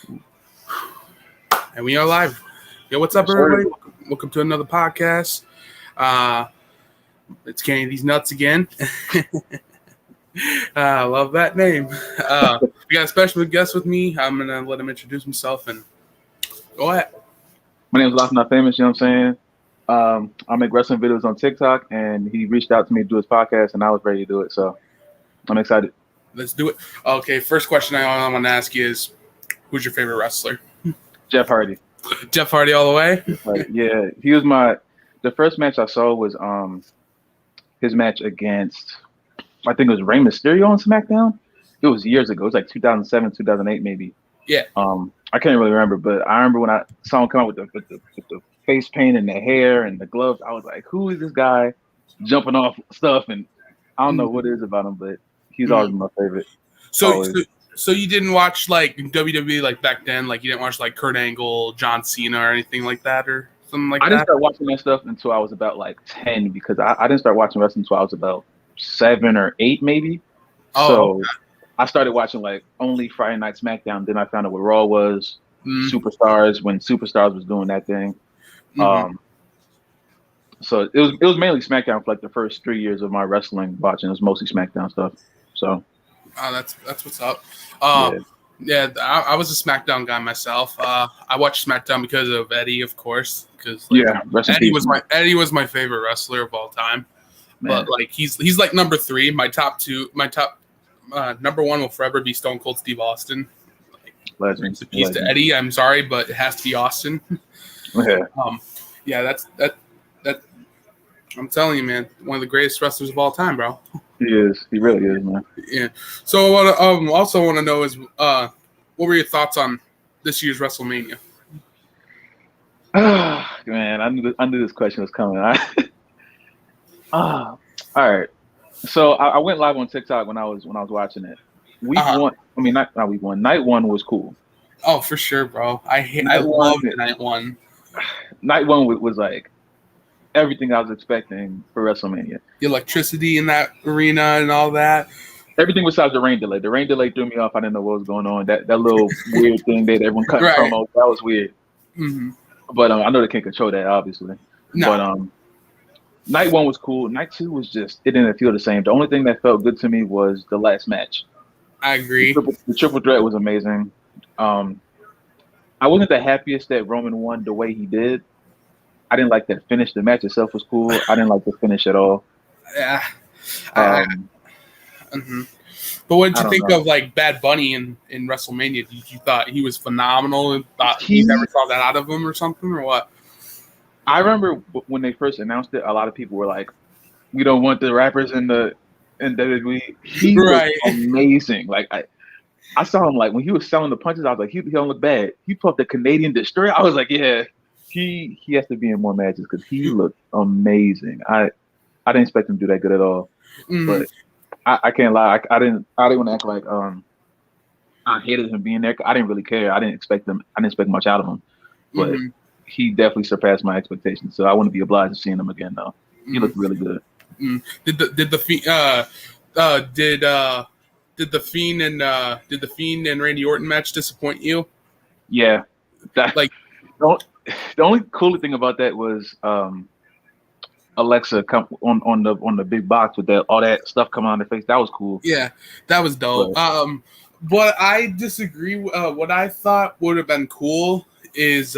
And we are live. Yo, what's up, everybody? Welcome to another podcast. It's Kenny These Nuts again. I love that name. We got a special guest with me. I'm going to let him introduce himself and go ahead. My name is Lost Not Famous, you know what I'm saying? I make wrestling videos on TikTok, and he reached out to me to do his podcast, and I was ready to do it, so I'm excited. Let's do it. Okay, first question I want to ask you is, who's your favorite wrestler? Jeff Hardy. Jeff Hardy all the way? Yeah, he was the first match I saw was his match against, I think it was Rey Mysterio on SmackDown. It was years ago. It was like 2007, 2008 maybe. Yeah. I can't really remember, but I remember when I saw him come out with the face paint and the hair and the gloves, I was like, who is this guy jumping off stuff? And I don't know what it is about him, but he's always my favorite. So you didn't watch like WWE like back then? Like you didn't watch like Kurt Angle, John Cena, or anything like that, or something like that? I didn't start watching that stuff until I was about like 10 because I didn't start watching wrestling until I was about 7 or 8 maybe. So I started watching like only Friday Night SmackDown. Then I found out what Raw was, Superstars, when Superstars was doing that thing. So it was mainly SmackDown for like the first 3 years of my wrestling watching. It was mostly SmackDown stuff. So that's what's up. I was a SmackDown guy myself. I watched SmackDown because of Eddie, of course. Because Eddie was my favorite wrestler of all time. Man. But like he's like number 3. My top number 1 will forever be Stone Cold Steve Austin. Legend. He's to Eddie. I'm sorry, but it has to be Austin. That's I'm telling you, man, one of the greatest wrestlers of all time, bro. He is. He really is, man. Yeah. So what I also want to know is, what were your thoughts on this year's WrestleMania? Man, I knew this question was coming. All right. So I went live on TikTok when I was watching it. Week one. I mean, not week one. Night one was cool. Oh, for sure, bro. I loved night one. Night one was like everything I was expecting for WrestleMania. The electricity in that arena and all that. Everything besides the rain delay. The rain delay threw me off. I didn't know what was going on. That little weird thing that everyone cut promo. That was weird. Mm-hmm. But I know they can't control that, obviously. No. But night one was cool. Night two was just, it didn't feel the same. The only thing that felt good to me was the last match. I agree. The triple threat was amazing. I wasn't the happiest that Roman won the way he did. I didn't like that finish. The match itself was cool. I didn't like the finish at all. Yeah. But what did you think of like Bad Bunny in WrestleMania? You thought he was phenomenal and thought you never saw that out of him or something, or what? I remember when they first announced it, a lot of people were like, "We don't want the rappers in WWE." He was amazing. Like I saw him like when he was selling the punches. I was like, he don't look bad. He pulled the Canadian Destroyer. I was like, yeah, he has to be in more matches because he looked amazing. I didn't expect him to do that good at all. But I can't lie. I didn't want to act like I hated him being there. I didn't really care. I didn't expect much out of him. But he definitely surpassed my expectations. So I wouldn't be obliged to seeing him again though. He looked really good. Did the Fiend and Randy Orton match disappoint you? Yeah. The only cool thing about that was Alexa come on the big box with all that stuff coming on their face. That was cool. Yeah, that was dope. But I disagree. What I thought would have been cool is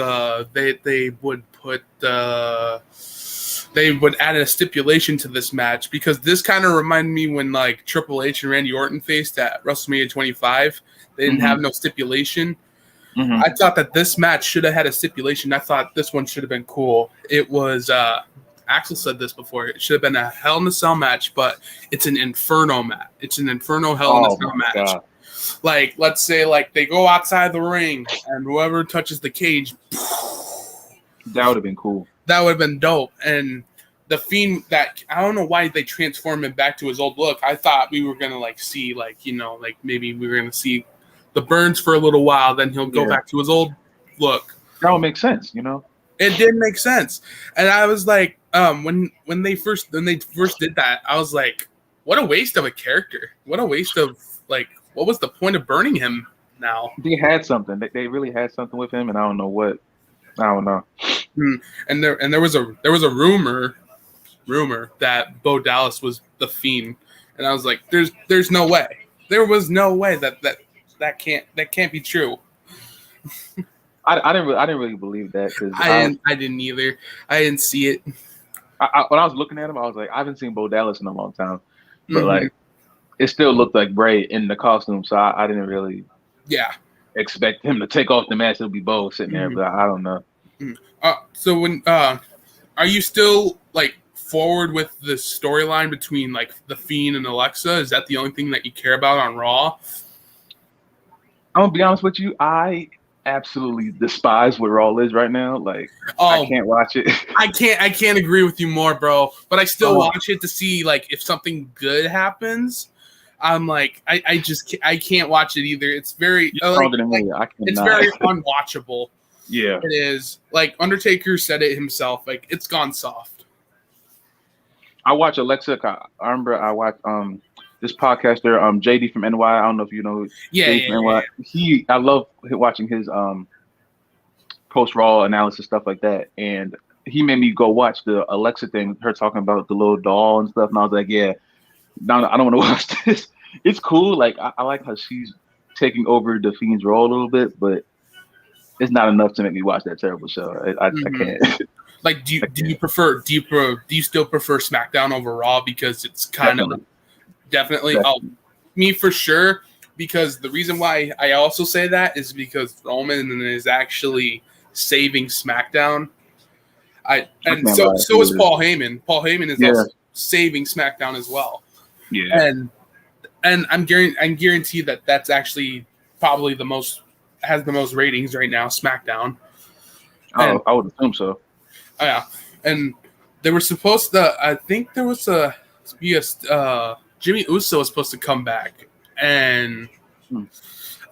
they would add a stipulation to this match, because this kind of reminded me when like Triple H and Randy Orton faced at WrestleMania 25. They didn't have no stipulation. I thought that this match should have had a stipulation. I thought this one should have been cool. It was Axel said this before. It should have been a Hell in a Cell match, but it's an Inferno match. It's an Inferno Hell in a Cell match. God. Like, let's say like they go outside the ring and whoever touches the cage. That would have been cool. That would have been dope. And the Fiend, that I don't know why they transformed him back to his old look. I thought we were gonna like see like, you know, like maybe we were gonna see the burns for a little while, then he'll go back to his old look. That would make sense, you know. It did make sense, and I was like, when they first did that, I was like, what a waste of a character. What a waste of like, what was the point of burning him? now. They had something. They really had something with him, and I don't know what. I don't know. And there was a rumor that Bo Dallas was the Fiend, and I was like, there's no way. There was no way that can't be true. I didn't really believe that because I didn't either. I didn't see it. When I was looking at him, I was like, I haven't seen Bo Dallas in a long time, but like, it still looked like Bray in the costume, so I didn't really expect him to take off the mask. It'll be Bo sitting there, but I don't know. So when are you still like forward with the storyline between like the Fiend and Alexa? Is that the only thing that you care about on Raw? I'm gonna be honest with you. I absolutely despise what Raw is right now. Like, I can't watch it. I can't agree with you more, bro. But I still watch it to see like if something good happens. I'm like, I can't watch it either. It's very it's very unwatchable. Yeah, it is. Like Undertaker said it himself. Like it's gone soft. I watch Alexa. I remember I watched this podcaster JD from NY. I don't know if you know. JD from NY. I love watching his post Raw analysis, stuff like that. And he made me go watch the Alexa thing. Her talking about the little doll and stuff. And I was like, yeah, no, I don't want to watch this. It's cool. Like I like how she's taking over the Fiend's role a little bit, but it's not enough to make me watch that terrible show. I can't. Like, do you still prefer SmackDown over Raw because it's kind of definitely. Me for sure. Because the reason why I also say that is because Roman is actually saving SmackDown. So is Paul Heyman. Paul Heyman is also saving SmackDown as well. Yeah. And I'm guaranteed that that's actually probably has the most ratings right now, SmackDown. I would assume so. Yeah, and they were supposed to. I think there was Jimmy Uso was supposed to come back, and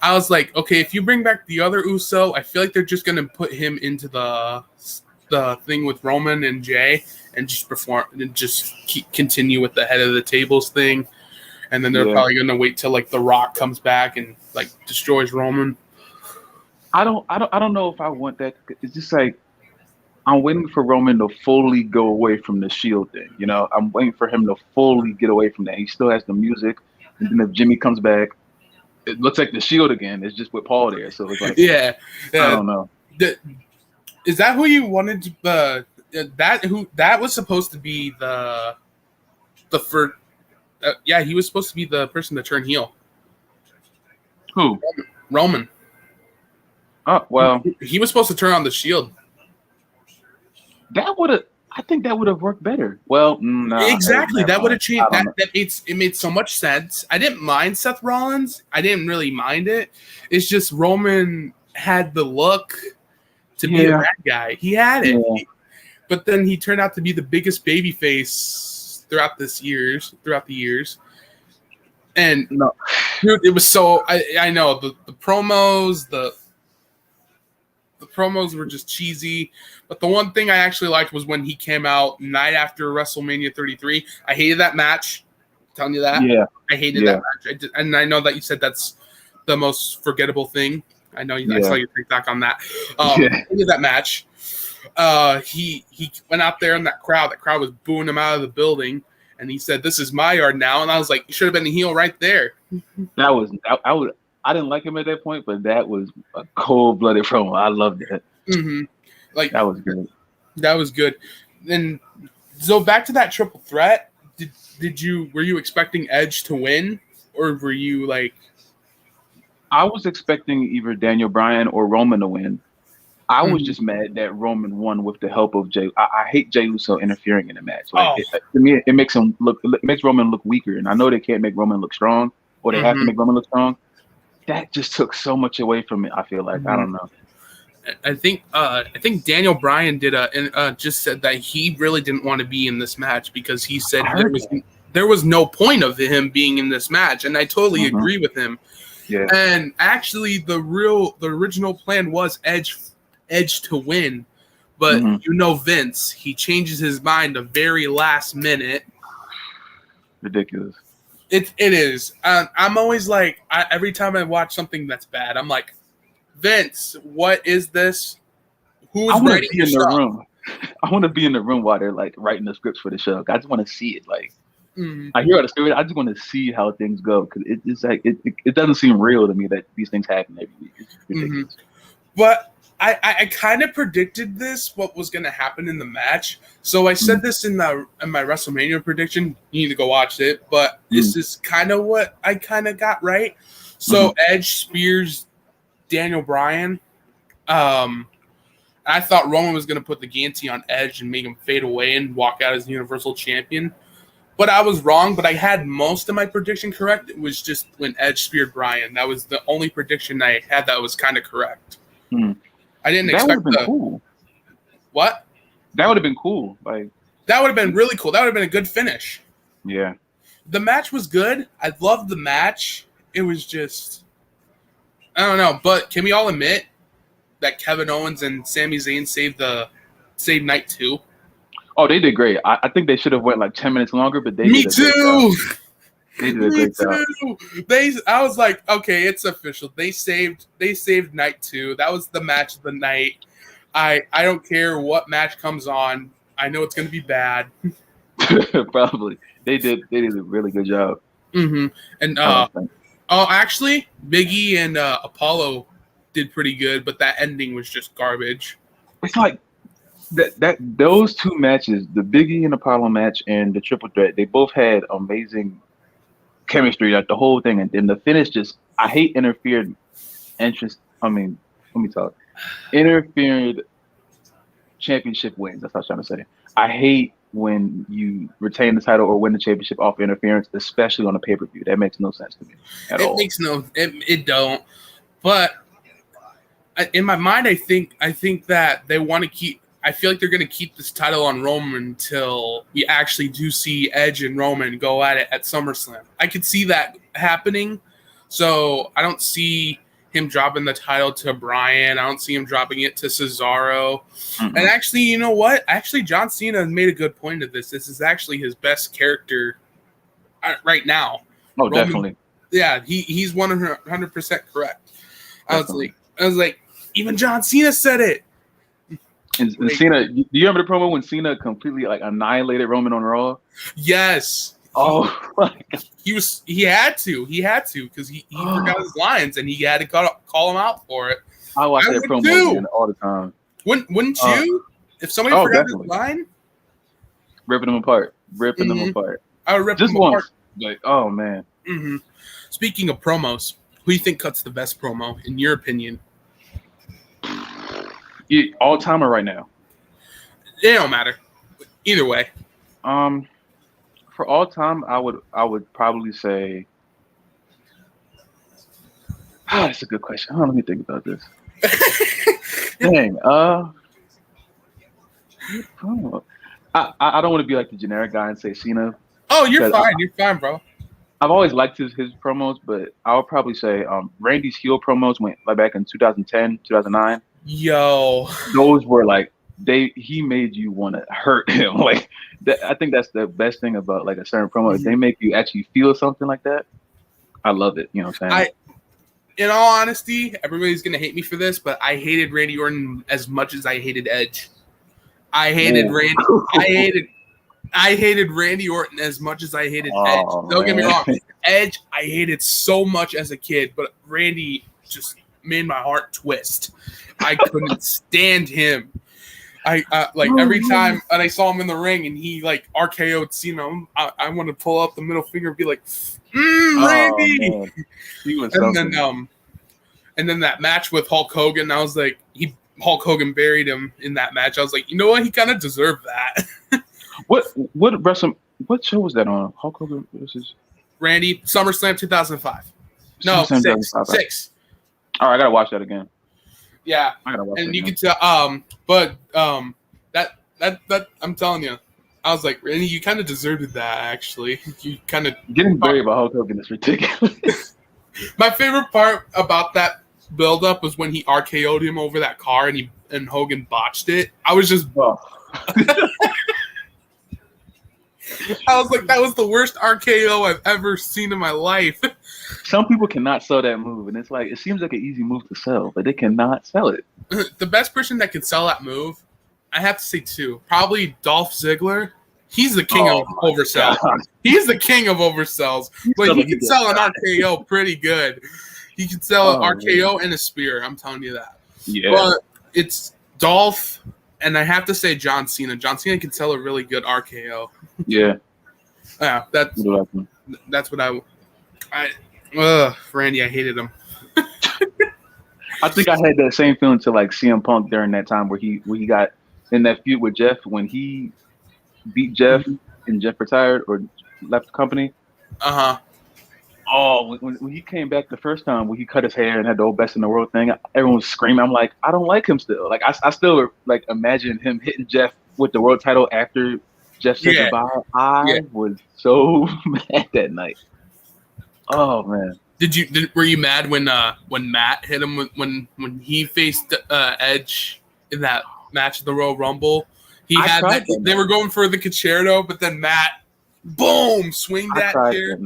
I was like, okay, if you bring back the other Uso, I feel like they're just gonna put him into the thing with Roman and Jay, and just perform and just continue with the head of the tables thing, and then they're probably gonna wait till like The Rock comes back and like destroys Roman. I don't know if I want that. It's just like I'm waiting for Roman to fully go away from the Shield thing. You know, I'm waiting for him to fully get away from that. He still has the music, and then if Jimmy comes back, it looks like the Shield again. It's just with Paul there, so it's like I don't know. Is that who you wanted to? That was supposed to be the first. He was supposed to be the person to turn heel. Who? Roman. Oh well, he was supposed to turn on the Shield. I think that would have worked better. Well, exactly. That would have changed. It made so much sense. I didn't mind Seth Rollins. I didn't really mind it. It's just Roman had the look to be a bad guy. He had it, but then he turned out to be the biggest babyface throughout the years. And dude, it was so. I know the promos, the promos were just cheesy, but the one thing I actually liked was when he came out night after WrestleMania 33. I hated that match. I'm telling you that. Yeah. I hated that match. And I know that you said that's the most forgettable thing. I know I saw you TikTok on that. I hated that match. He went out there in that crowd. That crowd was booing him out of the building, and he said, "This is my yard now." And I was like, "You should have been the heel right there." I didn't like him at that point, but that was a cold-blooded promo. I loved it. Mm-hmm. Like that was good. That was good. And so back to that triple threat. Were you expecting Edge to win, or were you like? I was expecting either Daniel Bryan or Roman to win. I was just mad that Roman won with the help of Jay. I hate Jey Uso interfering in the match. Like to me, it makes Roman look weaker. And I know they can't make Roman look strong, or they have to make Roman look strong. That just took so much away from it. I feel like I don't know. I think Daniel Bryan just said that he really didn't want to be in this match because he said there was no point of him being in this match, and I totally agree with him. Yeah. And actually, the original plan was Edge to win, but Vince, he changes his mind the very last minute. Ridiculous. It is. I'm always like, every time I watch something that's bad, I'm like, Vince, what is this? Who is writing the show? Room. I want to be in the room while they're like writing the scripts for the show. I just want to see it. Like, I hear all the stories. I just want to see how things go because it's like it doesn't seem real to me that these things happen every week. It's ridiculous. But I kind of predicted what was going to happen in the match. So I said this in my WrestleMania prediction. You need to go watch it. But this is kind of what I kind of got right. So Edge spears Daniel Bryan. I thought Roman was going to put the guillotine on Edge and make him fade away and walk out as Universal Champion. But I was wrong, but I had most of my prediction correct. It was just when Edge speared Bryan. That was the only prediction I had that was kind of correct. I didn't expect that. Cool. What? That would have been cool. Like that would have been really cool. That would have been a good finish. Yeah. The match was good. I loved the match. It was just, I don't know. But can we all admit that Kevin Owens and Sami Zayn saved night 2? Oh, they did great. I think they should have went like 10 minutes longer, but they Me did too. They did a great job. I was like, okay, it's official. They saved night 2. That was the match of the night. I don't care what match comes on. I know it's going to be bad. Probably. They did a really good job. And actually, Big E and Apollo did pretty good, but that ending was just garbage. It's like those two matches, the Big E and Apollo match and the Triple Threat, they both had amazing chemistry, like the whole thing, and then the finish just, I hate interfered entrance. I mean, let me talk. Interfered championship wins. That's what I was trying to say. I hate when you retain the title or win the championship off interference, especially on a pay-per-view. That makes no sense to me at all. It don't. But in my mind, I think that they want to keep. I feel like they're going to keep this title on Roman until we actually do see Edge and Roman go at it at SummerSlam. I could see that happening. So I don't see him dropping the title to Bryan. I don't see him dropping it to Cesaro. And actually, you know what? Actually, John Cena made a good point of this. This is actually his best character right now. Oh, Roman, definitely. Yeah, he's 100% correct. I was like, even John Cena said it. And Cena, do you remember the promo when Cena completely like annihilated Roman on Raw? Yes. Oh my God. He had to because he forgot his lines and he had to call him out for it. I watch that promo all the time. Wouldn't you? If somebody forgot his line, ripping them apart. I would rip just them apart. Like, oh man. Speaking of promos, who do you think cuts the best promo in your opinion? All time or right now? It don't matter. Either way. For all time, I would probably say. That's a good question. Let me think about this. Dang. I don't want to be like the generic guy and say Cena. Oh, you're fine. You're fine, bro. I've always liked his promos, but I would probably say Randy's heel promos went like back in 2010, 2009. Yo, those were like he made you want to hurt him. Like I think that's the best thing about like a certain promo. If they make you actually feel something like that, I love it. You know what I'm saying? In all honesty, everybody's gonna hate me for this, but I hated Randy Orton as much as I hated Edge. I hated Randy Orton as much as I hated Edge. Don't get me wrong. Edge, I hated so much as a kid, but Randy just made my heart twist. I couldn't stand him. Every time and I saw him in the ring and he like RKO'd Cena, I want to pull up the middle finger and be like, Randy. He was and then that match with Hulk Hogan, I was like, Hulk Hogan buried him in that match. I was like, you know what? He kind of deserved that. What show was that on? Hulk Hogan versus Randy, SummerSlam 2005. No, six. All right, I gotta watch that again. Yeah, I gotta watch and that you again. could tell. That I'm telling you, I was like, Randy, you kind of deserved that. Actually, you kind of getting buried by Hulk Hogan is ridiculous. My favorite part about that build-up was when he RKO'd him over that car and Hogan botched it. I was just. I was like, that was the worst RKO I've ever seen in my life. Some people cannot sell that move, and it's like it seems like an easy move to sell, but they cannot sell it. The best person that can sell that move, I have to say two. Probably Dolph Ziggler. He's the king of oversells. He's the king of oversells. But he can sell an RKO pretty good. He can sell an RKO and a spear. I'm telling you that. Yeah. But it's Dolph, and I have to say John Cena. John Cena can sell a really good RKO. Yeah. Yeah, that's what Randy, I hated him. I think I had that same feeling to like CM Punk during that time where he got in that feud with Jeff when he beat Jeff and Jeff retired or left the company. Oh, when he came back the first time, when he cut his hair and had the old best in the world thing, everyone was screaming. I'm like, I don't like him still. Like I still like imagine him hitting Jeff with the world title after Jeff said goodbye. I was so mad that night. Oh man. Were you mad when Matt hit him when he faced Edge in that match of the Royal Rumble? They were going for the concerto, but then Matt, boom, swing that chair.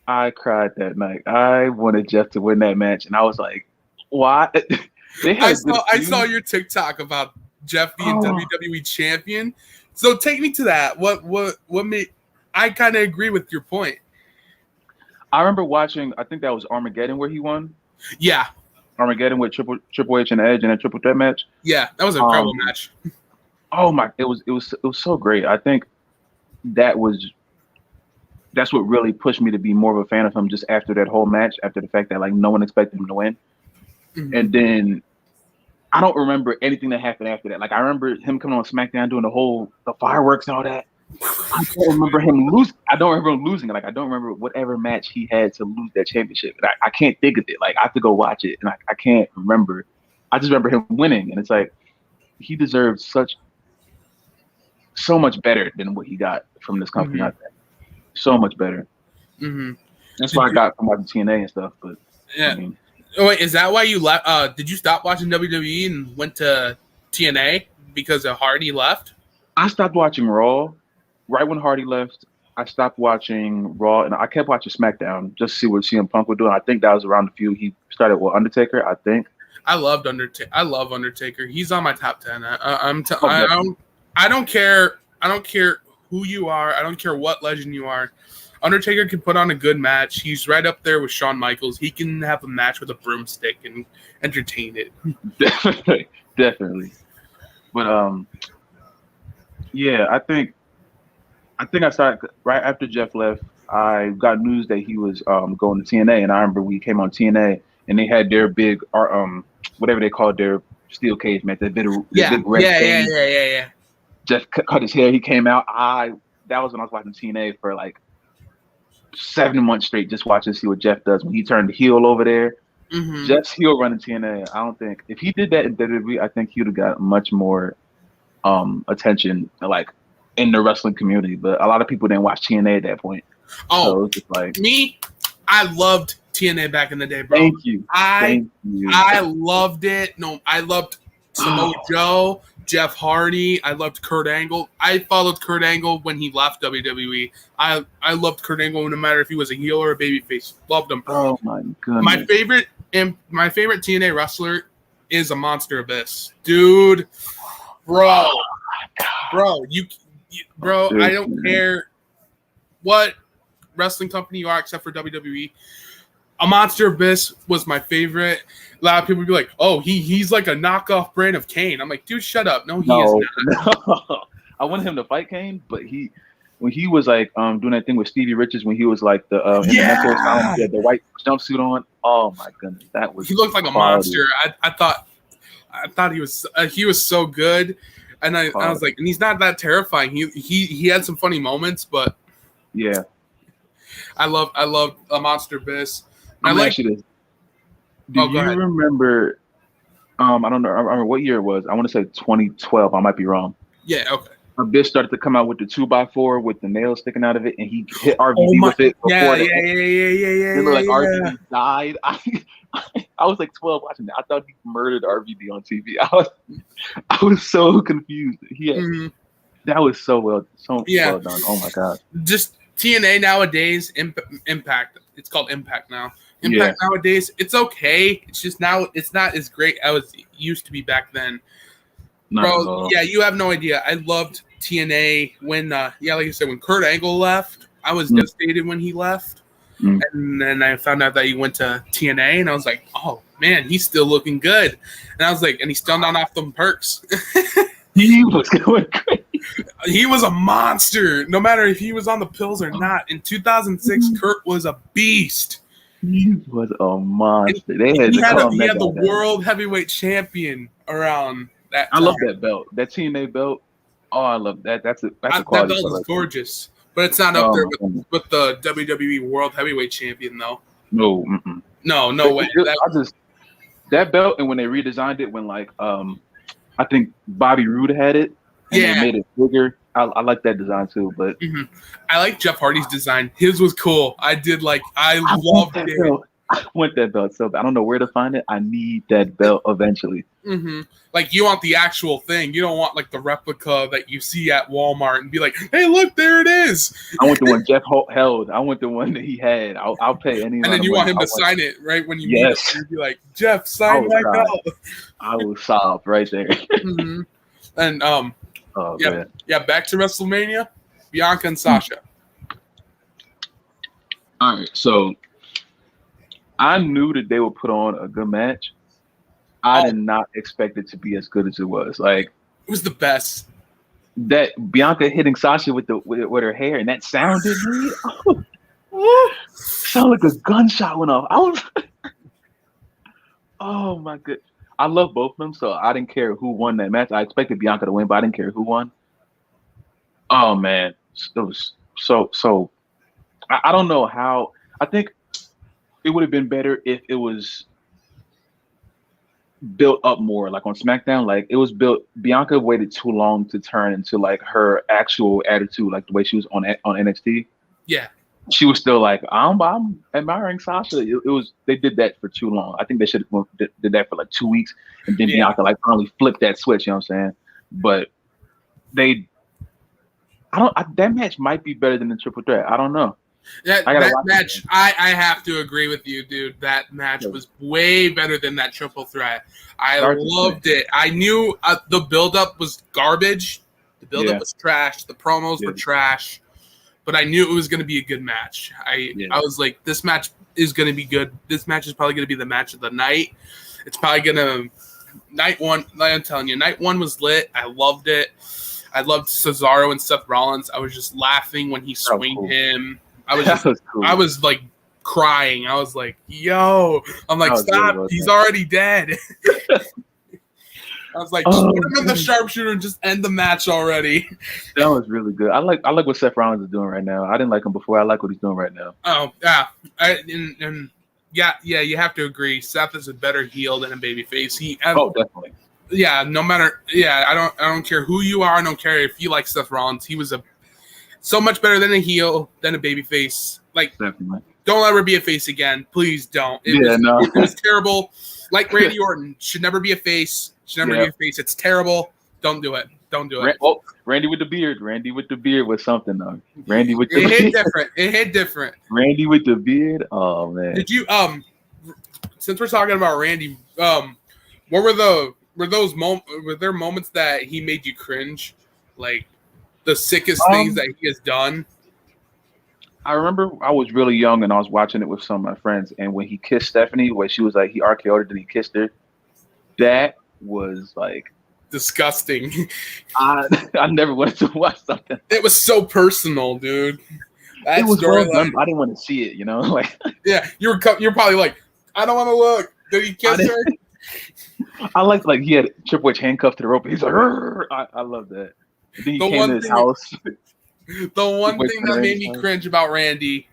I cried that night. I wanted Jeff to win that match, and I was like, "Why?" I saw your TikTok about Jeff being WWE champion. So take me to that. What made? I kind of agree with your point. I remember watching. I think that was Armageddon where he won. Yeah, Armageddon with Triple H and Edge in a triple threat match. Yeah, that was an incredible match. Oh my! It was so great. I think that's what really pushed me to be more of a fan of him just after that whole match, after the fact that like no one expected him to win. Mm-hmm. And then I don't remember anything that happened after that. Like I remember him coming on SmackDown doing the fireworks and all that. I don't remember him losing. I don't remember him losing. Like I don't remember whatever match he had to lose that championship. And I can't think of it. Like I have to go watch it, and I can't remember. I just remember him winning, and it's like he deserved so much better than what he got from this company. I think so much better. Mm-hmm. That's what I got from watching TNA and stuff. But yeah. I mean, wait, is that why you left? Did you stop watching WWE and went to TNA because of Hardy left? I stopped watching Raw. Right when Hardy left, I stopped watching Raw, and I kept watching SmackDown just to see what CM Punk would do. I think that was around the feud he started with Undertaker, I think. I love Undertaker. He's on my top 10. I don't care who you are. I don't care what legend you are. Undertaker can put on a good match. He's right up there with Shawn Michaels. He can have a match with a broomstick and entertain it. Definitely. But yeah, I think I started right after Jeff left. I got news that he was going to TNA, and I remember we came on TNA and they had their big whatever they called their steel cage match. That big red cage. Yeah. Jeff cut his hair. He came out. That was when I was watching TNA for like 7 months straight, just watching to see what Jeff does when he turned heel over there. Mm-hmm. Jeff's heel running TNA. I don't think if he did that in WWE, I think he would have got much more attention, like in the wrestling community. But a lot of people didn't watch TNA at that point. Oh, so it was just like me. I loved TNA back in the day, bro. Thank you. I loved it. No, I loved Samoa Joe, Jeff Hardy. I loved Kurt Angle. I followed Kurt Angle when he left WWE. I loved Kurt Angle no matter if he was a heel or a babyface. Loved him. Oh my goodness. My favorite TNA wrestler is a Monster Abyss, dude. Bro, I don't care what wrestling company you are except for WWE. A Monster Abyss was my favorite. A lot of people would be like, "Oh, he's like a knockoff brand of Kane." I'm like, "Dude, shut up! No, he is not." No. I wanted him to fight Kane, but when he was like doing that thing with Stevie Richards when he was like the he had the white jumpsuit on. Oh my goodness, that was he looked like a monster. I thought he was so good, and I was like, and he's not that terrifying. He had some funny moments, but yeah, I love a Monster Abyss. Do you remember? I don't know. I remember what year it was. I want to say 2012. I might be wrong. Yeah. Okay. Abyss started to come out with the 2x4 with the nails sticking out of it, and he hit RVD with it. Yeah. It looked like RVD died. I was like 12 watching that. I thought he murdered RVD on TV. I was so confused. That was so well done. Oh my god. Just TNA nowadays, Impact. It's called Impact now. Impact nowadays, it's okay. It's just now it's not as great as it used to be back then. Bro, yeah, you have no idea. I loved TNA when, like you said, when Kurt Angle left. I was devastated when he left. And then I found out that he went to TNA, and I was like, oh, man, he's still looking good. And I was like, and he's still not off them perks. He was going crazy. He was a monster, no matter if he was on the pills or not. In 2006, Kurt was a beast. He was a monster. He had the world heavyweight champion around that time. I love that belt. That TNA belt. Oh, I love that. That's a quality. That belt is gorgeous. But it's not up there with the WWE World Heavyweight Champion, though. No. No way. That belt, and when they redesigned it, when I think Bobby Roode had it, and they made it bigger. I like that design too, but I like Jeff Hardy's design. His was cool. I loved it. Belt. I want that belt so bad. I don't know where to find it. I need that belt eventually. Like, you want the actual thing. You don't want like the replica that you see at Walmart and be like, "Hey, look, there it is." I want the one Jeff held. I want the one that he had. I'll pay any. And then you want him to sign it right when you meet him. You'd be like, "Jeff, sign my belt." I will sob right there. And back to WrestleMania, Bianca and Sasha. All right, so I knew that they would put on a good match. I did not expect it to be as good as it was. Like, it was the best. That Bianca hitting Sasha with her hair, and that sounded sounded like a gunshot went off. I was oh my god. I love both of them, so I didn't care who won that match. I expected Bianca to win, but I didn't care who won. Oh man, it was so. I don't know how. I think it would have been better if it was built up more, like on SmackDown. Like, it was built. Bianca waited too long to turn into like her actual attitude, like the way she was on NXT. Yeah, she was still like, I'm admiring Sasha. It was, they did that for too long. I think they should have did that for like 2 weeks, and then Bianca like finally flipped that switch. You know what I'm saying? But that match might be better than the triple threat. I don't know. That match, I have to agree with you, dude. That match was way better than that triple threat. I loved it. I knew the build-up was garbage. The build-up was trash. The promos were trash. But I knew it was going to be a good match. I was like, this match is going to be good. This match is probably going to be the match of the night. It's probably going to – night one, I'm telling you, night one was lit. I loved it. I loved Cesaro and Seth Rollins. I was just laughing when he swinged him. I was like crying. I was like, yo. I'm like, stop. He's already dead. I was like, just put him in the sharpshooter and just end the match already. That was really good. I like what Seth Rollins is doing right now. I didn't like him before. I like what he's doing right now. Oh, yeah. You have to agree. Seth is a better heel than a babyface. Definitely. Yeah, no matter. Yeah, I don't care who you are. I don't care if you like Seth Rollins. He was so much better than a heel, than a babyface. Like, definitely. Don't ever be a face again. Please don't. It was terrible. Like Randy Orton. Should never be a face. Should never be a face. It's terrible. Don't do it. Don't do it. Randy with the beard. Randy with the beard was something, though. Randy with the beard. It hit different. Randy with the beard. Oh, man. Did you, since we're talking about Randy, what were there moments that he made you cringe? Like, the sickest things that he has done? I remember I was really young and I was watching it with some of my friends, and when he kissed Stephanie, where she was like, he RKO'd her, then he kissed her, that was like disgusting. I never wanted to watch something. It was so personal, dude. It was I didn't want to see it, you know? Like, yeah, you're probably like, I don't want to look. Did he kiss her? I like he had Triple H handcuffed to the rope. He's like, I love that. And then he came to his house. The one thing that made me cringe about Randy,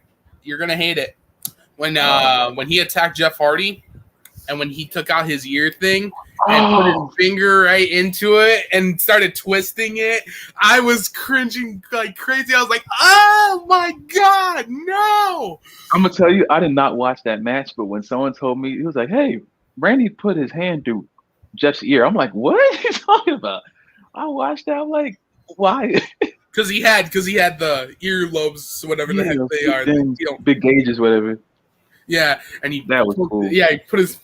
you're gonna hate it, when he attacked Jeff Hardy, and when he took out his ear thing and put his finger right into it and started twisting it, I was cringing like crazy. I was like, oh my god, no! I'm gonna tell you, I did not watch that match, but when someone told me, he was like, hey, Randy put his hand through Jeff's ear. I'm like, what are you talking about? I watched that. I'm like, Why? Because he had the earlobes, whatever the heck they are. Big gauges, whatever. Yeah, and that was cool. Yeah, he put his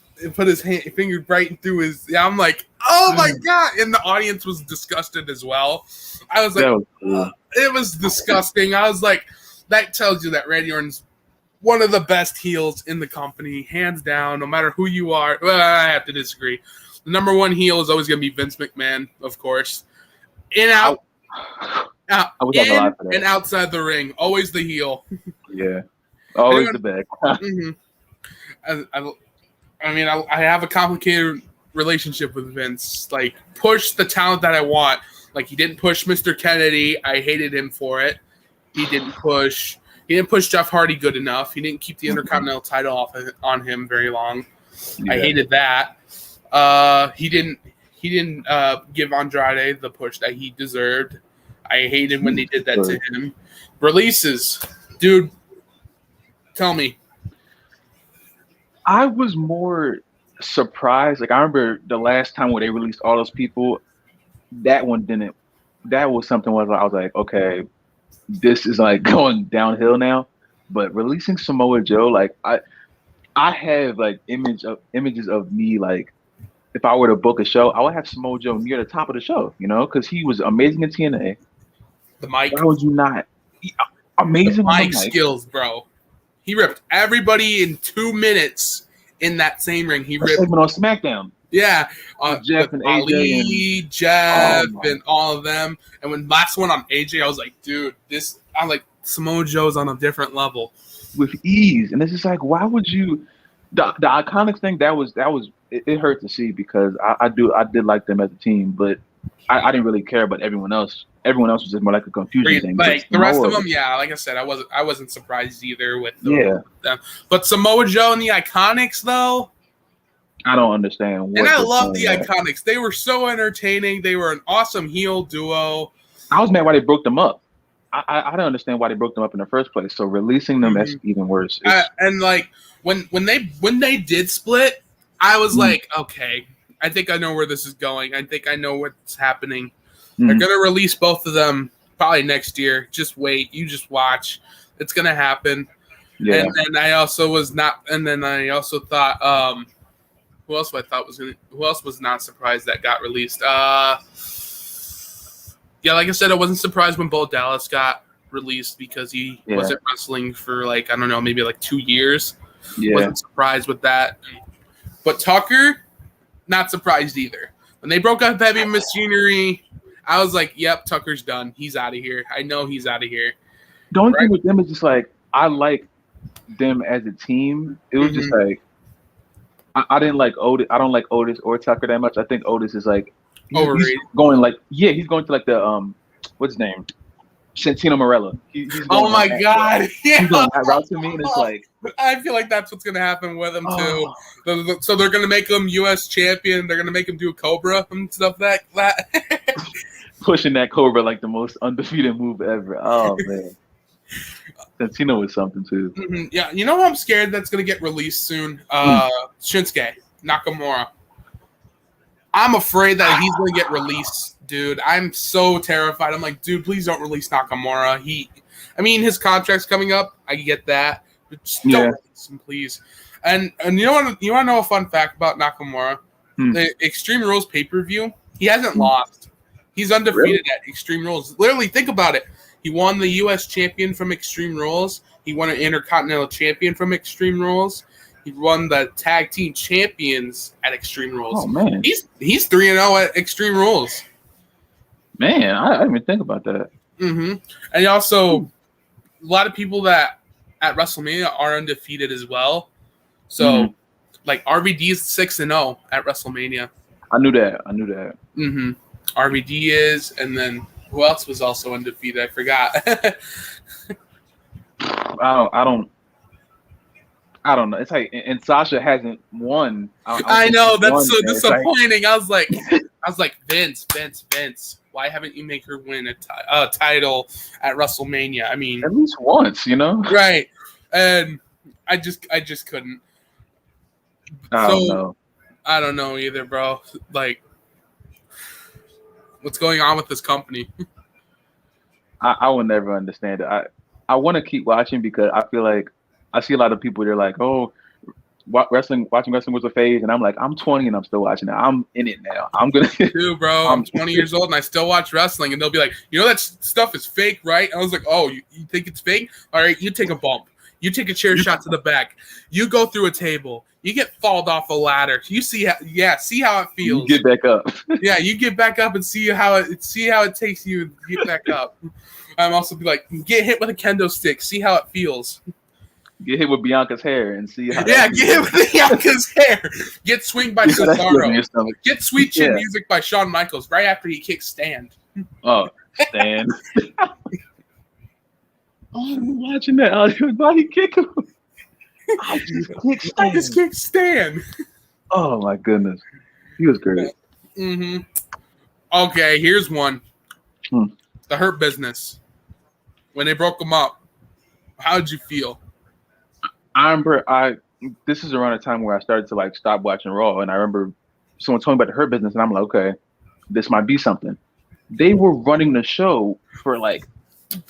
finger right through his. Yeah, I'm like, oh my god! And the audience was disgusted as well. I was like, cool. It was disgusting. I was like, that tells you that Randy Orton's one of the best heels in the company, hands down. No matter who you are, well, I have to disagree. The number one heel is always going to be Vince McMahon, of course. In and outside the ring, always the heel. Yeah, always the bad. I mean, I have a complicated relationship with Vince. Like, push the talent that I want. Like, he didn't push Mr. Kennedy. I hated him for it. He didn't push Jeff Hardy good enough. He didn't keep the Intercontinental title off on him very long. Yeah. I hated that. He didn't give Andrade the push that he deserved. I hated when they did that to him. Releases, dude. Tell me. I was more surprised. Like, I remember the last time where they released all those people. That one didn't. That was something where I was like, okay, this is like going downhill now. But releasing Samoa Joe, like I have like images of me, like if I were to book a show, I would have Samoa Joe near the top of the show, you know, because he was amazing in TNA. The mic. Why would you not? Amazing the mic skills, bro. He ripped everybody in 2 minutes in that same ring. He ripped segment on SmackDown. Yeah, Jeff and Ali, Jeff, and all of them. And when last one on AJ, I was like, dude, I'm like, Samoa Joe's on a different level with ease. And it's just like, why would you? The Iconics thing that was it hurt to see because I did like them as a team, but I didn't really care about everyone else. Everyone else was just more like a confusion thing. Like the rest of them, yeah, like I said, I wasn't surprised either with them. But Samoa Joe and the Iconics, though. I don't understand. And I love the Iconics. They were so entertaining. They were an awesome heel duo. I was mad why they broke them up. I don't understand why they broke them up in the first place. So releasing them, that's even worse. And like when they did split, I was like, okay, I think I know where this is going. I think I know what's happening. They're gonna release both of them probably next year. Just wait. You just watch. It's gonna happen. Yeah. And then I also thought. Who else was not surprised that got released? Yeah, like I said, I wasn't surprised when Bo Dallas got released because he wasn't wrestling for like, I don't know, maybe like 2 years. Yeah. Wasn't surprised with that. But Tucker, not surprised either. When they broke up Heavy Machinery, I was like, yep, Tucker's done. He's out of here. I know he's out of here. The only thing with them is just like, I like them as a team. It was just like, I didn't like Otis. I don't like Otis or Tucker that much. I think Otis is like overrated. He's going to like the what's his name? Santino Marella. Oh my god! He's going that route to me, and it's like I feel like that's what's gonna happen with him too. So they're gonna make him U.S. champion. They're gonna make him do a Cobra and stuff like that. Pushing that Cobra like the most undefeated move ever. Oh man. Santino is something too. Yeah, you know who I'm scared that's gonna get released soon? Shinsuke Nakamura. I'm afraid that he's gonna get released, dude. I'm so terrified. I'm like, dude, please don't release Nakamura. His contract's coming up. I get that, but just don't release him, please. And you want to know a fun fact about Nakamura? The Extreme Rules pay-per-view, he hasn't lost. He's undefeated at Extreme Rules. Literally, think about it. He won the U.S. champion from Extreme Rules. He won an Intercontinental champion from Extreme Rules. He won the tag team champions at Extreme Rules. Oh man, he's 3-0 at Extreme Rules. Man, I didn't even think about that. And he also, a lot of people that at WrestleMania are undefeated as well. So, like RVD is 6-0 at WrestleMania. I knew that. RVD is, and then. Who else was also undefeated? I forgot. I don't know. It's like, and Sasha hasn't won. I know that's so disappointing. I was like, Vince. Why haven't you make her win a title at WrestleMania? I mean, at least once, you know? Right. And I just couldn't. I don't know. I don't know either, bro. Like. What's going on with this company? I will never understand it. I want to keep watching because I feel like I see a lot of people. They're like, "Oh, watching wrestling was a phase," and I'm like, I'm 20 and I'm still watching it. I'm in it now. I'm gonna. Dude, bro, I'm 20 years old and I still watch wrestling, and they'll be like, "You know that stuff is fake, right?" I was like, "Oh, you think it's fake? All right, you take a bump. You take a chair shot to the back. You go through a table. You get falled off a ladder. You see how it feels. You get back up. Yeah, you get back up and see how it takes you to get back up. I'm also be like, get hit with a kendo stick. See how it feels. Get hit with Bianca's hair and see how. Yeah, get hit with Bianca's hair. Get swinged by Cesaro. Get Sweet Chin Music by Shawn Michaels right after he kicks Stan. Oh, Stan. Oh, I'm watching that. Why he kick him? I just kicked Stan. Oh my goodness, he was great. Mm-hmm. Okay, here's one. The Hurt Business. When they broke them up, how did you feel? I remember this is around the time where I started to like stop watching Raw, and I remember someone told me about the Hurt Business, and I'm like, okay, this might be something. They were running the show for like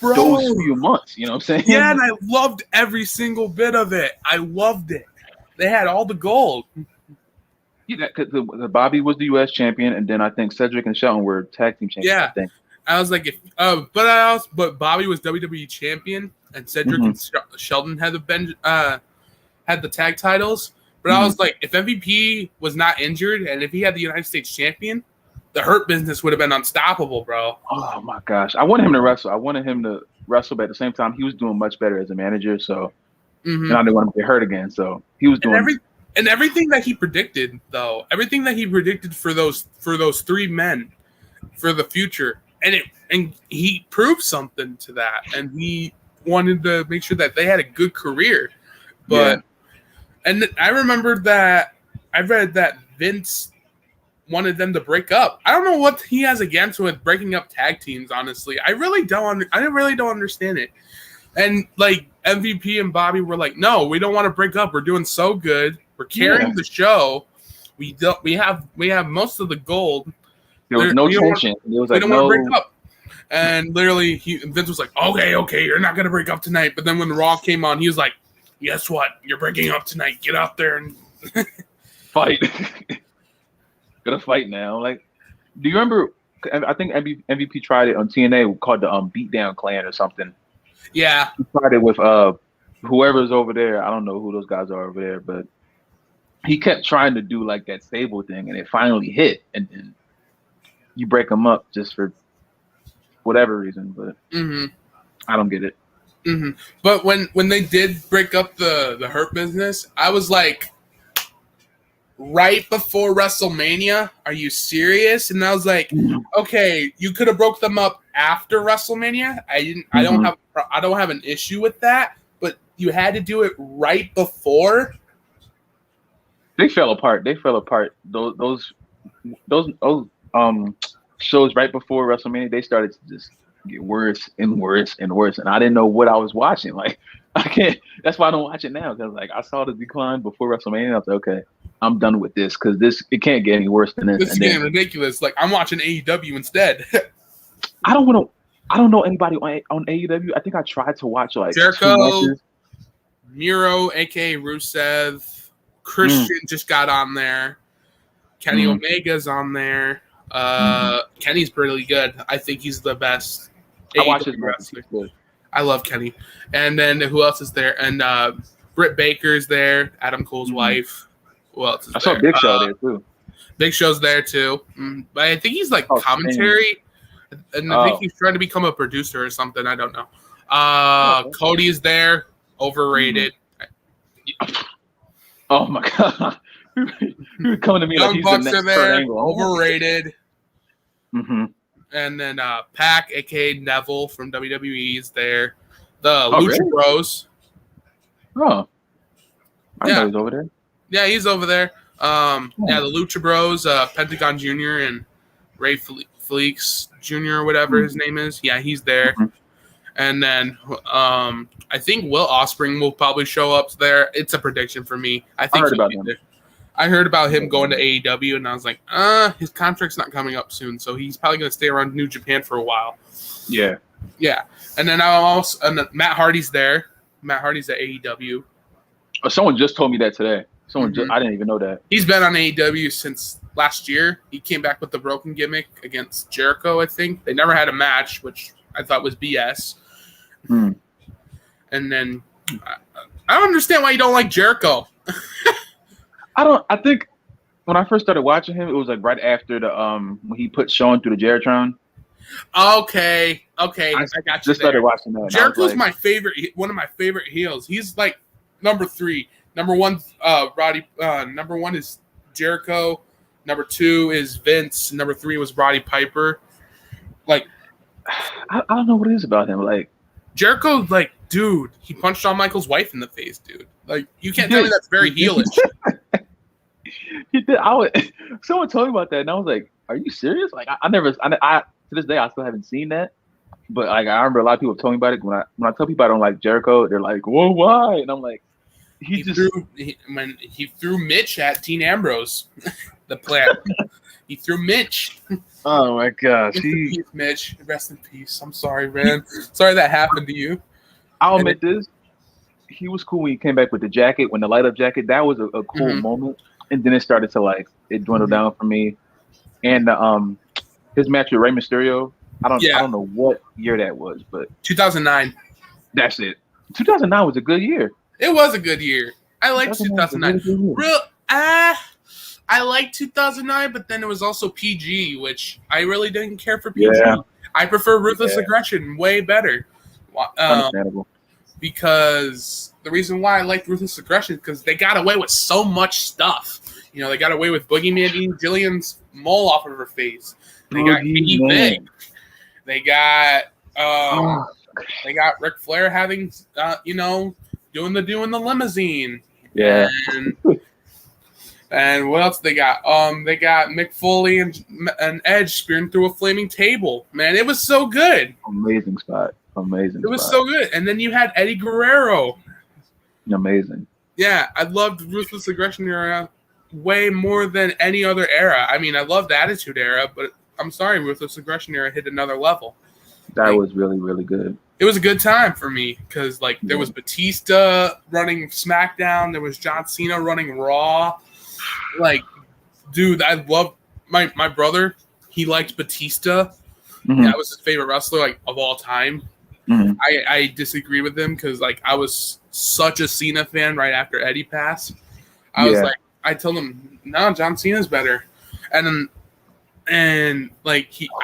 those few months, you know what I'm saying? Yeah, and I loved every single bit of it. I loved it. They had all the gold. Yeah, because Bobby was the U.S. champion, and then I think Cedric and Shelton were tag team champions. Yeah, I think. I was like, but Bobby was WWE champion, and Cedric and Shelton had the tag titles. But I was like, if MVP was not injured, and if he had the United States champion, the Hurt Business would have been unstoppable, bro. Oh my gosh, I wanted him to wrestle. But at the same time, he was doing much better as a manager. So, and I didn't want him to get hurt again. So he was doing everything that he predicted, though. Everything that he predicted for those three men for the future, and he proved something to that, and he wanted to make sure that they had a good career. But and I remember that I read that Vince wanted them to break up. I don't know what he has against with breaking up tag teams, honestly. I really don't understand it. And like MVP and Bobby were like, "No, we don't want to break up. We're doing so good. We're carrying the show. We have most of the gold. There was no tension. It was like, we don't want to break up." And literally Vince was like, okay, you're not going to break up tonight. But then when the Raw came on, he was like, "Guess what? You're breaking up tonight. Get out there and fight." Gonna fight now. Like, do you remember? I think MVP tried it on TNA called the Beatdown Clan or something. Yeah, he tried it with whoever's over there. I don't know who those guys are over there, but he kept trying to do like that stable thing, and it finally hit. And then you break them up just for whatever reason, but I don't get it. But when they did break up the Hurt Business, I was like, right before WrestleMania, are you serious? And I was like, okay, you could have broke them up after WrestleMania. I don't have an issue with that, but you had to do it right before. They fell apart. Those shows right before WrestleMania, they started to just get worse and worse and worse, and I didn't know what I was watching. Like, I can't. That's why I don't watch it now, because like I saw the decline before WrestleMania. And I was like, okay, I'm done with this, because it can't get any worse than this. This is getting ridiculous. Like, I'm watching AEW instead. I don't know anybody on AEW. I think I tried to watch like Jericho, Miro, aka Rusev, Christian just got on there. Kenny Omega's on there. Kenny's pretty good. I think he's the best. I watch his wrestling. I love Kenny. And then who else is there? And Britt Baker's there. Adam Cole's wife. Who else is there? I saw Big Show there too. Big Show's there too. But I think he's like commentary. And I think he's trying to become a producer or something. I don't know. Cody's there. Overrated. Oh my god. You're coming to me Young like he's Bucks the next are there. Angle. Overrated. And then Pac, aka Neville from WWE, is there. The Lucha Bros. Oh. I know he's over there. Yeah, he's over there. Yeah, the Lucha Bros, Pentagon Jr. and Ray Felix Jr. or whatever his name is. Yeah, he's there. And then I think Will Ospreay will probably show up there. It's a prediction for me. I heard about him. I heard about him going to AEW, and I was like, his contract's not coming up soon, so he's probably going to stay around New Japan for a while. Yeah. Yeah, and then Matt Hardy's there. Matt Hardy's at AEW. Oh, someone just told me that today. I didn't even know that. He's been on AEW since last year. He came back with the broken gimmick against Jericho, I think. They never had a match, which I thought was BS. And then I don't understand why you don't like Jericho. I think when I first started watching him, it was like right after the when he put Shawn through the Jeritron. Okay, I got you. Just started watching that. Jericho's my favorite, one of my favorite heels. He's like number 3. Number 1, Roddy. Number 1 is Jericho. Number 2 is Vince. Number 3 was Roddy Piper. Like, I don't know what it is about him. Like Jericho's like, dude, he punched Shawn Michaels' wife in the face, dude. Like, you can't tell me that's very heelish. He did. Someone told me about that, and I was like, "Are you serious?" Like, I to this day, I still haven't seen that. But like, I remember a lot of people have told me about it. When I tell people I don't like Jericho, they're like, "Whoa, why?" And I'm like, he threw Mitch at Dean Ambrose, the plant. He threw Mitch. Oh my gosh, Rest in peace, Mitch. Rest in peace. I'm sorry, man. Sorry that happened to you. I'll admit this. He was cool when he came back with the jacket, when the light up jacket. That was a cool moment. And then it started to it dwindled down for me. And his match with Rey Mysterio, I don't know what year that was, but 2009. That's it. 2009 was a good year. It was a good year. I liked 2009. I liked 2009, but then it was also PG, which I really didn't care for PG. Yeah. I prefer Ruthless Aggression way better. Understandable. Because the reason why I liked Ruthless Aggression is because they got away with so much stuff. You know, they got away with Boogeyman eating Jillian's mole off of her face. They got Biggie Big. They got Ric Flair having doing the limousine. Yeah. And what else they got? They got Mick Foley and Edge spearing through a flaming table. Man, it was so good. Amazing spot. It was so good. And then you had Eddie Guerrero. Amazing. Yeah, I loved Ruthless Aggression era way more than any other era. I mean, I loved the Attitude Era, but I'm sorry, Ruthless Aggression era hit another level. That was really, really good. It was a good time for me because, there was Batista running SmackDown. There was John Cena running Raw. Dude, I love my brother. He liked Batista. Mm-hmm. That was his favorite wrestler, of all time. Mm-hmm. I disagree with him because, I was such a Cena fan right after Eddie passed. I told him, no, John Cena's better. I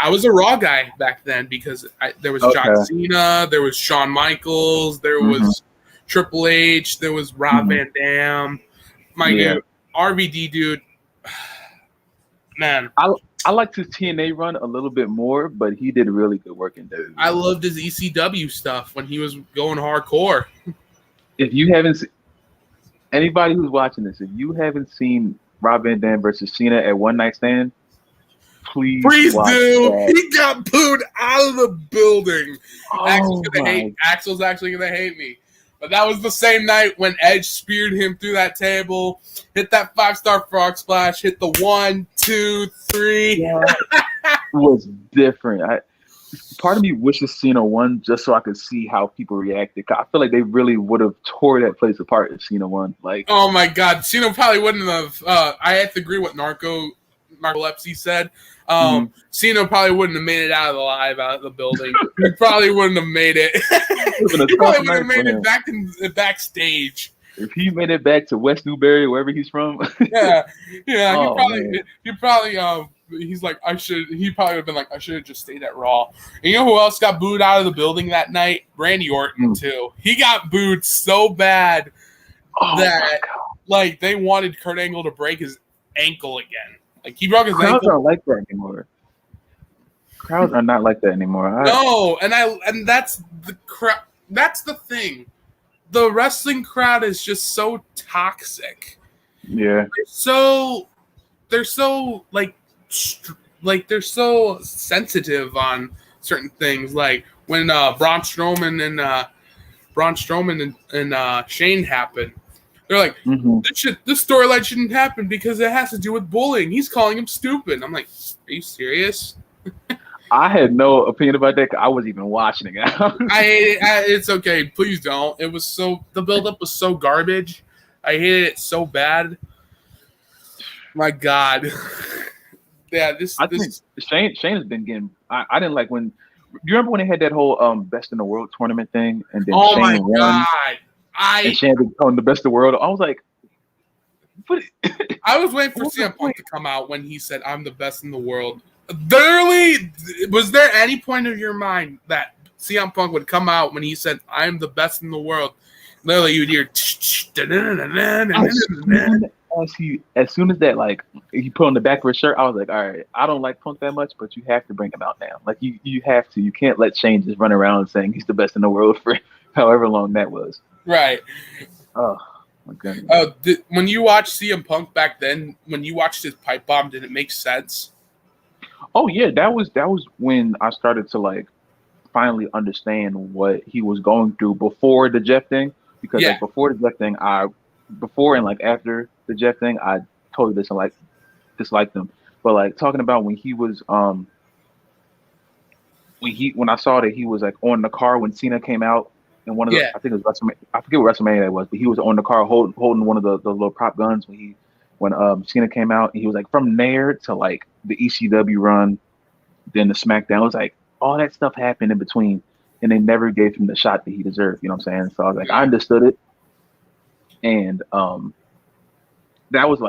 was a Raw guy back then because there was John Cena, there was Shawn Michaels, there was Triple H, there was Rob Van Dam. Dude, RVD, dude, man. I liked his TNA run a little bit more, but he did really good work in WWE. I loved his ECW stuff when he was going hardcore. If you haven't anybody who's watching this, if you haven't seen Rob Van Dam versus Cena at One Night Stand, please do. That. He got booed out of the building. Axel's actually gonna hate me. But that was the same night when Edge speared him through that table, hit that 5-star frog splash, hit the 1, 2, 3. Yeah, it was different. Part of me wishes Cena won just so I could see how people reacted. I feel like they really would have tore that place apart if Cena won. Oh my God, Cena probably wouldn't have. I have to agree with Narcolepsy said. Cena probably wouldn't have made it out of the building. He probably wouldn't have made it. He probably would have made it back in backstage. If he made it back to West Newbury, wherever he's from. yeah. He probably he's like, he probably would have been like, I should have just stayed at Raw. And you know who else got booed out of the building that night? Randy Orton too. He got booed so bad that they wanted Kurt Angle to break his ankle again. He broke his ankle. Crowds aren't like that anymore. Crowds are not like that anymore. No, and that's the crowd. That's the thing. The wrestling crowd is just so toxic. Yeah. They're so they're so sensitive on certain things. Like when Braun Strowman and Shane happened. They're like, this storyline shouldn't happen because it has to do with bullying. He's calling him stupid. I'm like, are you serious? I had no opinion about that. 'Cause I wasn't even watching it. It's okay. Please don't. It was the buildup was so garbage. I hated it so bad. My God. Yeah, I think Shane has been getting. I didn't like when. You remember when they had that whole best in the world tournament thing, and then oh Shane my won, God. and Shane became the best in the world. I was like, what? I was waiting for CM Punk to come out when he said, "I'm the best in the world." Literally, was there any point of your mind that CM Punk would come out when he said, "I'm the best in the world"? Literally, you'd hear. As soon as that, like, he put on the back of his shirt, I was like, all right, I don't like Punk that much, but you have to bring him out now. Like, you have to. You can't let Shane just run around saying he's the best in the world for however long that was. Right. Oh, my goodness. When you watched CM Punk back then, when you watched his pipe bomb, did it make sense? Oh, yeah, that was when I started to, like, finally understand what he was going through before the Jeff thing. Because, like, before the Jeff thing, before and, like, after the Jeff thing, I totally disliked him. But, like, talking about when he was, when I saw that he was, like, on the car when Cena came out, and one of the, I think it was WrestleMania, I forget what WrestleMania that was, but he was on the car holding one of the little prop guns when Cena came out, and he was like from there to like the ECW run, then the SmackDown. It was like all that stuff happened in between, and they never gave him the shot that he deserved. You know what I'm saying? So I was like, I understood it, and that was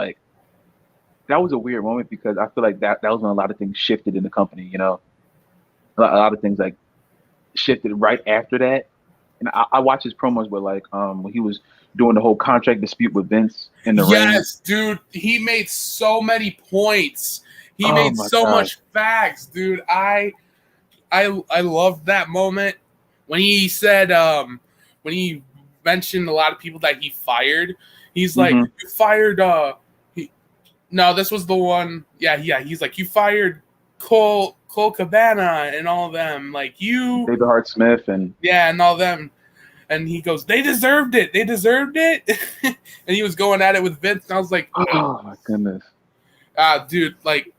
a weird moment because I feel like that was when a lot of things shifted in the company. You know, a lot of things like shifted right after that. And I watched his promos where like when he was doing the whole contract dispute with Vince in the ring. Yes, dude. He made so many points. He made so much facts, dude. I loved that moment when he said when he mentioned a lot of people that he fired. He's like, you fired no, this was the one. Yeah. He's like, you fired Cole Cabana and all of them. Like you David Hart Smith and all them. And he goes, they deserved it. They deserved it. And he was going at it with Vince. And I was like, oh my goodness. Dude, like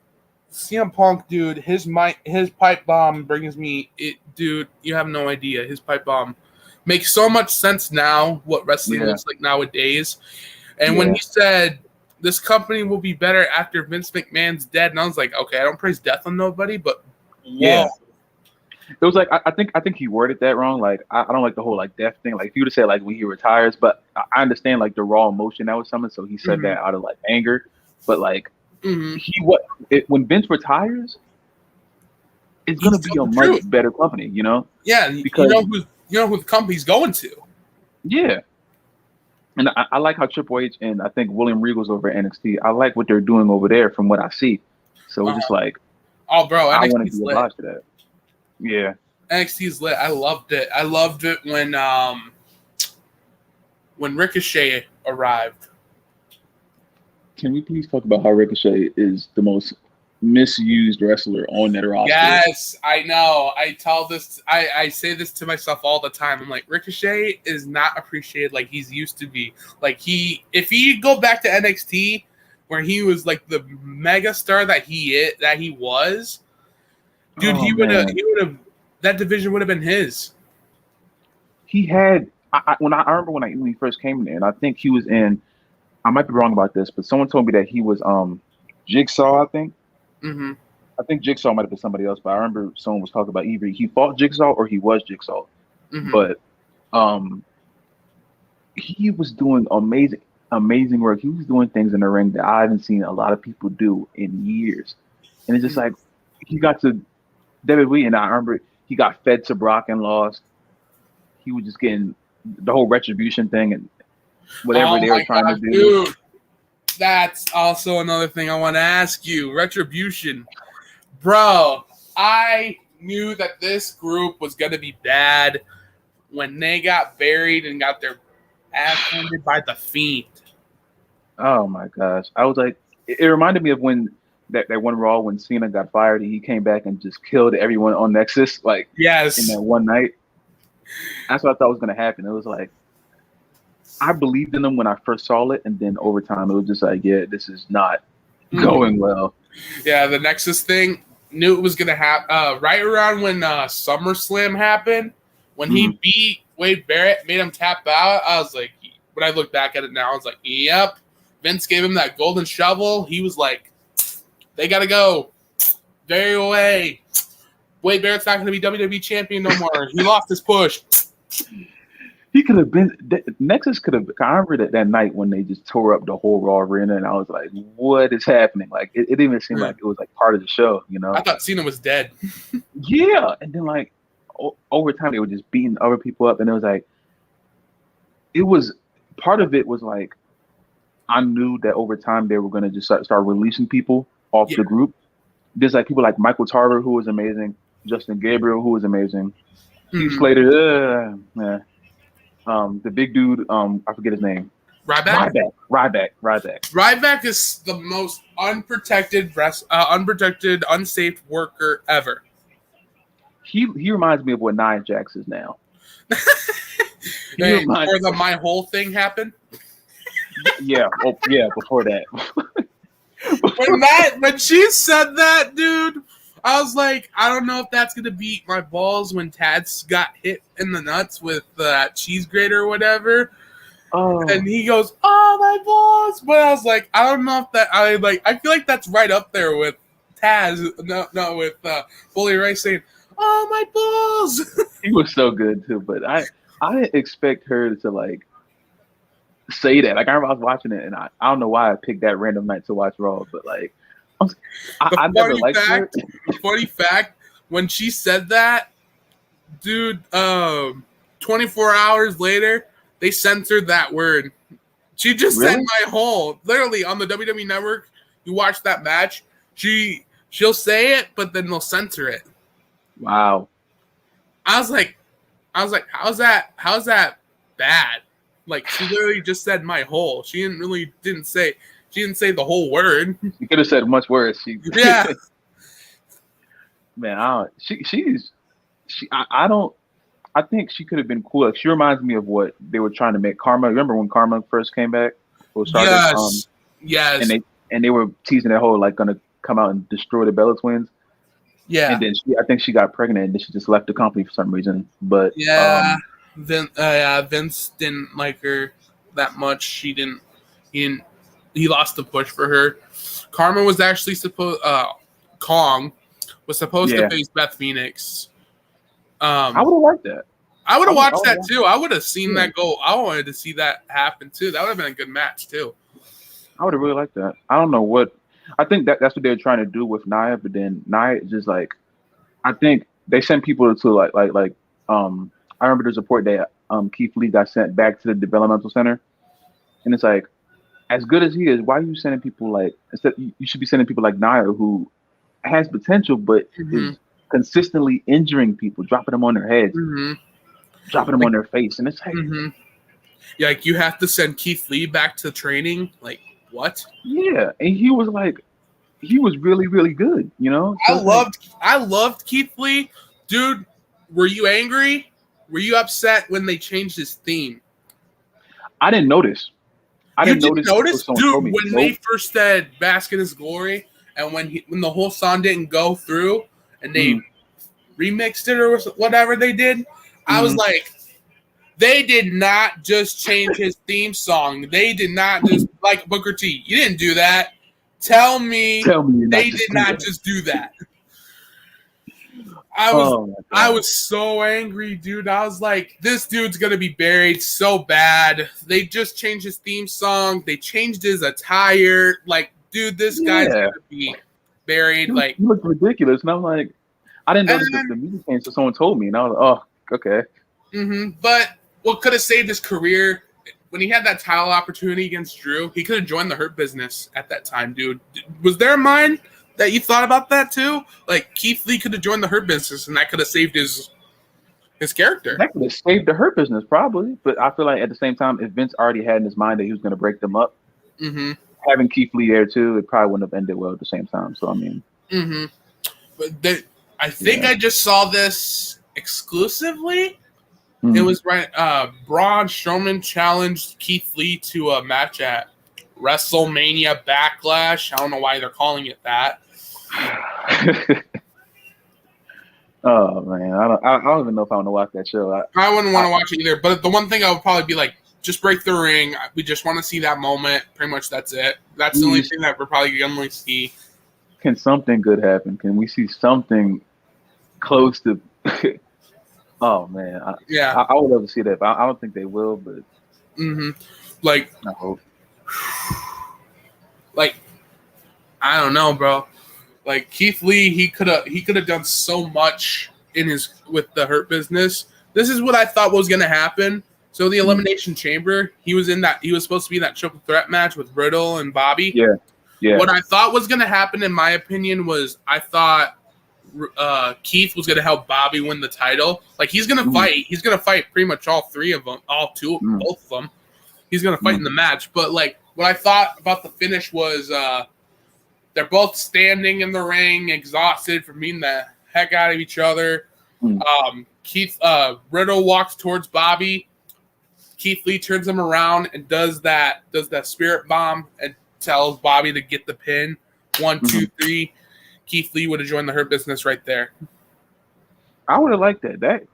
CM Punk, dude, his pipe bomb brings me it, dude. You have no idea. His pipe bomb makes so much sense now. What wrestling looks like nowadays. And when he said this company will be better after Vince McMahon's dead, and I was like, okay, I don't praise death on nobody, but whoa. It was like I think he worded that wrong. Like I don't like the whole like death thing. Like if you would have said like when he retires, but I understand like the raw emotion that was something. So he said that out of like anger. But like when Vince retires, it's gonna be a much better company, you know? Yeah, because you know who the company's going to. Yeah. And I like how Triple H and I think William Regal's over at NXT. I like what they're doing over there from what I see. So it's just like, oh, bro, I want to be obliged to that. Yeah, NXT's lit. I loved it. I loved it when Ricochet arrived. Can we please talk about how Ricochet is the most misused wrestler on that roster? Yes, I know. I say this to myself all the time. I'm like, Ricochet is not appreciated like he's used to be. Like if he go back to NXT where he was like the mega star that he was, dude, he would have that division would have been his. He had I remember when he first came in, and I think he was in. I might be wrong about this, but someone told me that he was Jigsaw. I think. Mm-hmm. I think Jigsaw might have been somebody else, but I remember someone was talking about either he fought Jigsaw or he was Jigsaw. Mm-hmm. But he was doing amazing work. He was doing things in the ring that I haven't seen a lot of people do in years. And it's just like he got to WWE, and I remember he got fed to Brock and lost. He was just getting the whole retribution thing and whatever they were trying to do. Dude, that's also another thing I want to ask you. Retribution. Bro, I knew that this group was going to be bad when they got buried and got their ass handed by the Fiend. Oh, my gosh. I was like, it reminded me of when that one Raw when Cena got fired and he came back and just killed everyone on Nexus, like in that one night. That's what I thought was going to happen. It was like, I believed in them when I first saw it, and then over time it was just like, yeah, this is not going well. Yeah, the Nexus thing, knew it was gonna happen. Right around when SummerSlam happened, when he beat Wade Barrett, made him tap out. I was like, when I look back at it now, I was like, yep. Vince gave him that golden shovel. He was like, they gotta go. Very away. Wade Barrett's not gonna be WWE champion no more. He lost his push. He could have been. Nexus could have. I remember that night when they just tore up the whole Raw arena, and I was like, "What is happening?" Like it didn't even seem like it was like part of the show, you know. I thought Cena was dead. Yeah, and then like over time they were just beating other people up, and it was like, it was part of it was like, I knew that over time they were gonna just start releasing people off the group. There's like people like Michael Tarver, who was amazing, Justin Gabriel, who was amazing, Heath Slater, the big dude, I forget his name. Ryback is the most unprotected, unsafe worker ever. He reminds me of what Nia Jax is now. Before the my whole thing happened. Yeah, before that. When she said that, dude, I was like, I don't know if that's gonna beat my balls when Tad's got hit in the nuts with that cheese grater or whatever. Oh. And he goes, "Oh, my balls!" But I was like, I don't know if that. I feel like that's right up there with Taz. No, with Bully Ray saying, "Oh, my balls." He was so good too, but I didn't expect her to like say that. Like I remember I was watching it, and I don't know why I picked that random night to watch Raw, but like I never liked her. The funny fact, when she said that, dude, 24 hours later, they censored that word. She just said my whole. Literally on the WWE Network, you watch that match. She'll say it, but then they'll censor it. Wow. I was like, how's that bad? Like she literally just said my whole. She didn't say the whole word. You could have said much worse. Yeah. Man, I think she could have been cool. Like, she reminds me of what they were trying to make Karma. Remember when Karma first came back? Yes. And they were teasing that whole like gonna come out and destroy the Bella Twins. Yeah. And then I think she got pregnant and then she just left the company for some reason. But Vince didn't like her that much. He lost the push for her. Karma was actually Kong was supposed to face Beth Phoenix. I would have liked that. I would have watched that too. I would have seen that go. I wanted to see that happen too. That would have been a good match too. I would have really liked that. I don't know what. I think that's what they're trying to do with Nia, but then Nia is just like, I think they sent people to like I remember there's a report that Keith Lee got sent back to the developmental center, and it's like, as good as he is, why are you sending people like instead? You should be sending people like Nia, who has potential but is consistently injuring people, dropping them on their heads, dropping them on their face, and it's like, yeah, like you have to send Keith Lee back to training. Like what? Yeah, and he was really, really good. You know, so I loved Keith Lee, dude. Were you angry? Were you upset when they changed his theme? I didn't notice. You didn't notice, dude. When they first said "Bask in His Glory," and when the whole song didn't go through, and they remixed it or whatever they did, I was like, they did not just change his theme song. They did not just like Booker T. You didn't do that. Tell me they did not just do that. I was so angry, dude. I was like, this dude's gonna be buried so bad. They just changed his theme song. They changed his attire. Like, dude, this guy's gonna be buried. Like, he looked ridiculous, and I'm like, I didn't notice the music changed, so someone told me, and I was like, oh, okay. But what could have saved his career when he had that title opportunity against Drew? He could have joined the Hurt Business at that time, dude. Was there a mind that you thought about that too? Like Keith Lee could have joined the Hurt Business, and that could have saved his character. That could have saved the Hurt Business, probably. But I feel like at the same time, if Vince already had in his mind that he was going to break them up, having Keith Lee there too, it probably wouldn't have ended well at the same time. So I mean, but I think I just saw this exclusively. It was Braun Strowman challenged Keith Lee to a match at WrestleMania Backlash. I don't know why they're calling it that. Oh man, I don't even know if I want to watch that show. I wouldn't want to watch it either. But the one thing I would probably be like, just break the ring. We just want to see that moment. Pretty much that's it. That's the only thing that we're probably gonna see. Can something good happen? Can we see something close to? Oh man, I would love to see that. But I don't think they will. But like, I hope. Like, I don't know, bro. Like Keith Lee, he could have done so much with the Hurt Business. This is what I thought was gonna happen. So the Elimination Chamber, he was supposed to be in that triple threat match with Riddle and Bobby. Yeah. What I thought was gonna happen, in my opinion, was I thought Keith was gonna help Bobby win the title. Like he's gonna fight. He's gonna fight pretty much all three of them, both of them. He's gonna fight in the match. But like what I thought about the finish was they're both standing in the ring, exhausted from beating the heck out of each other. Riddle walks towards Bobby. Keith Lee turns him around and does that spirit bomb and tells Bobby to get the pin. 1, 2, 3. Keith Lee would have joined the Hurt Business right there. I would have liked that.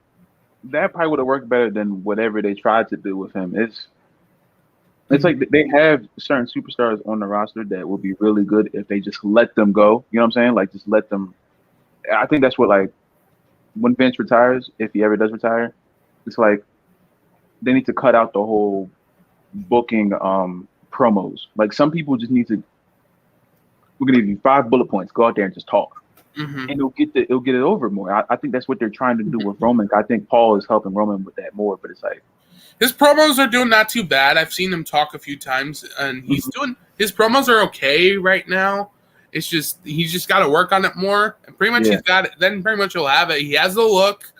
That probably would have worked better than whatever they tried to do with him. It's like they have certain superstars on the roster that will be really good if they just let them go. You know what I'm saying? Like just let them. I think that's what, like, when Vince retires, if he ever does retire, it's like they need to cut out the whole booking promos. Like some people just need to. We're gonna give you 5 bullet points. Go out there and just talk, and it'll get it over more. I think that's what they're trying to do with Roman. I think Paul is helping Roman with that more. But it's like his promos are doing not too bad. I've seen him talk a few times, and his promos are okay right now. It's just he's just got to work on it more, and pretty much he's got it. Then pretty much he'll have it. He has the look.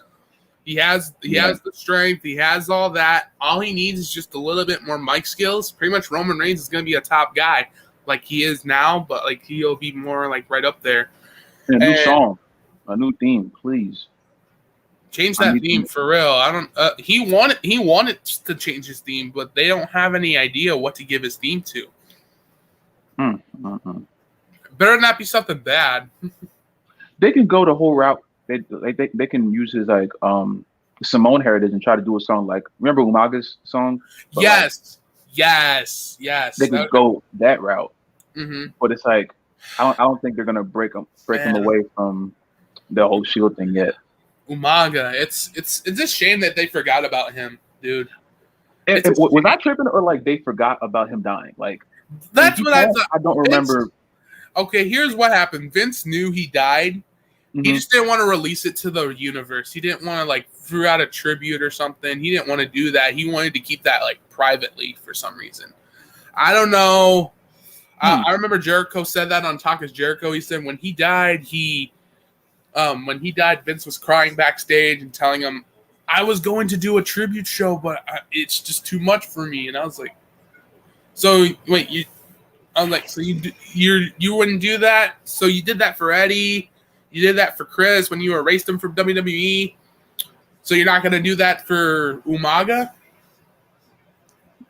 He has the strength. He has all that. All he needs is just a little bit more mic skills. Pretty much Roman Reigns is going to be a top guy like he is now, but like he'll be more like right up there. A new song, a new theme, please. Change that theme for real. I don't. He wanted to change his theme, but they don't have any idea what to give his theme to. Better not be something bad. They can go the whole route. They can use his like Simone heritage and try to do a song like, remember Umaga's song? Yes. They could go that route. But it's like I don't think they're gonna break him away from the whole Shield thing yet. Umaga, it's a shame that they forgot about him, dude. Was I tripping, or like they forgot about him dying? Like that's what I thought. I don't remember. Okay, here's what happened. Vince knew he died. He just didn't want to release it to the universe. He didn't want to like throw out a tribute or something. He didn't want to do that. He wanted to keep that like privately for some reason. I don't know. I remember Jericho said that on Talk is Jericho. He said when he died, Vince was crying backstage and telling him, "I was going to do a tribute show, but it's just too much for me." And I was like, "So wait, you wouldn't do that? So you did that for Eddie, you did that for Chris when you erased him from WWE. So you're not going to do that for Umaga?"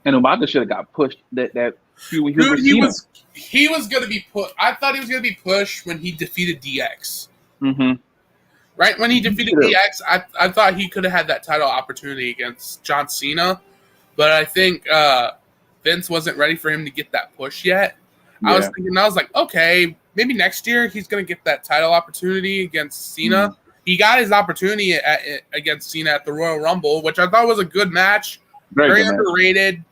And Umaga should have got pushed that few weeks. Dude, he was going to be put. I thought he was going to be pushed when he defeated DX. Right when he defeated DX, I thought he could have had that title opportunity against John Cena, but I think Vince wasn't ready for him to get that push yet. I was like, okay, maybe next year he's going to get that title opportunity against Cena. He got his opportunity against Cena at the Royal Rumble, which I thought was a good match. Very underrated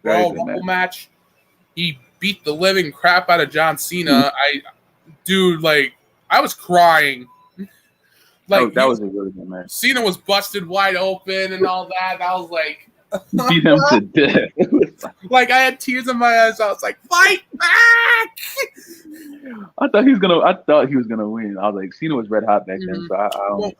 Royal Rumble match. He beat the living crap out of John Cena. I was crying. Like that was a really good match. Cena was busted wide open and all that. I was like, beat him to death. Like I had tears in my eyes. I was like, fight back! I thought he was gonna win. I was like, Cena was red hot back then, so I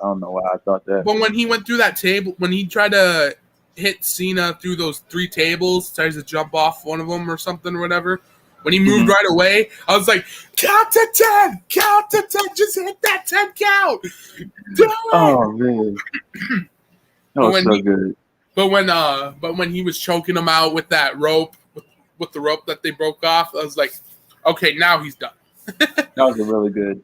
don't know why I thought that. But when he went through that table, when he tried to hit Cena through those 3 tables, tries to jump off one of them or something or whatever. When he moved right away, I was like, count to 10, just hit that 10 count. Do it. Oh man, that was so good. But when he was choking him out with that rope, with the rope that they broke off, I was like, okay, now he's done. That was really good.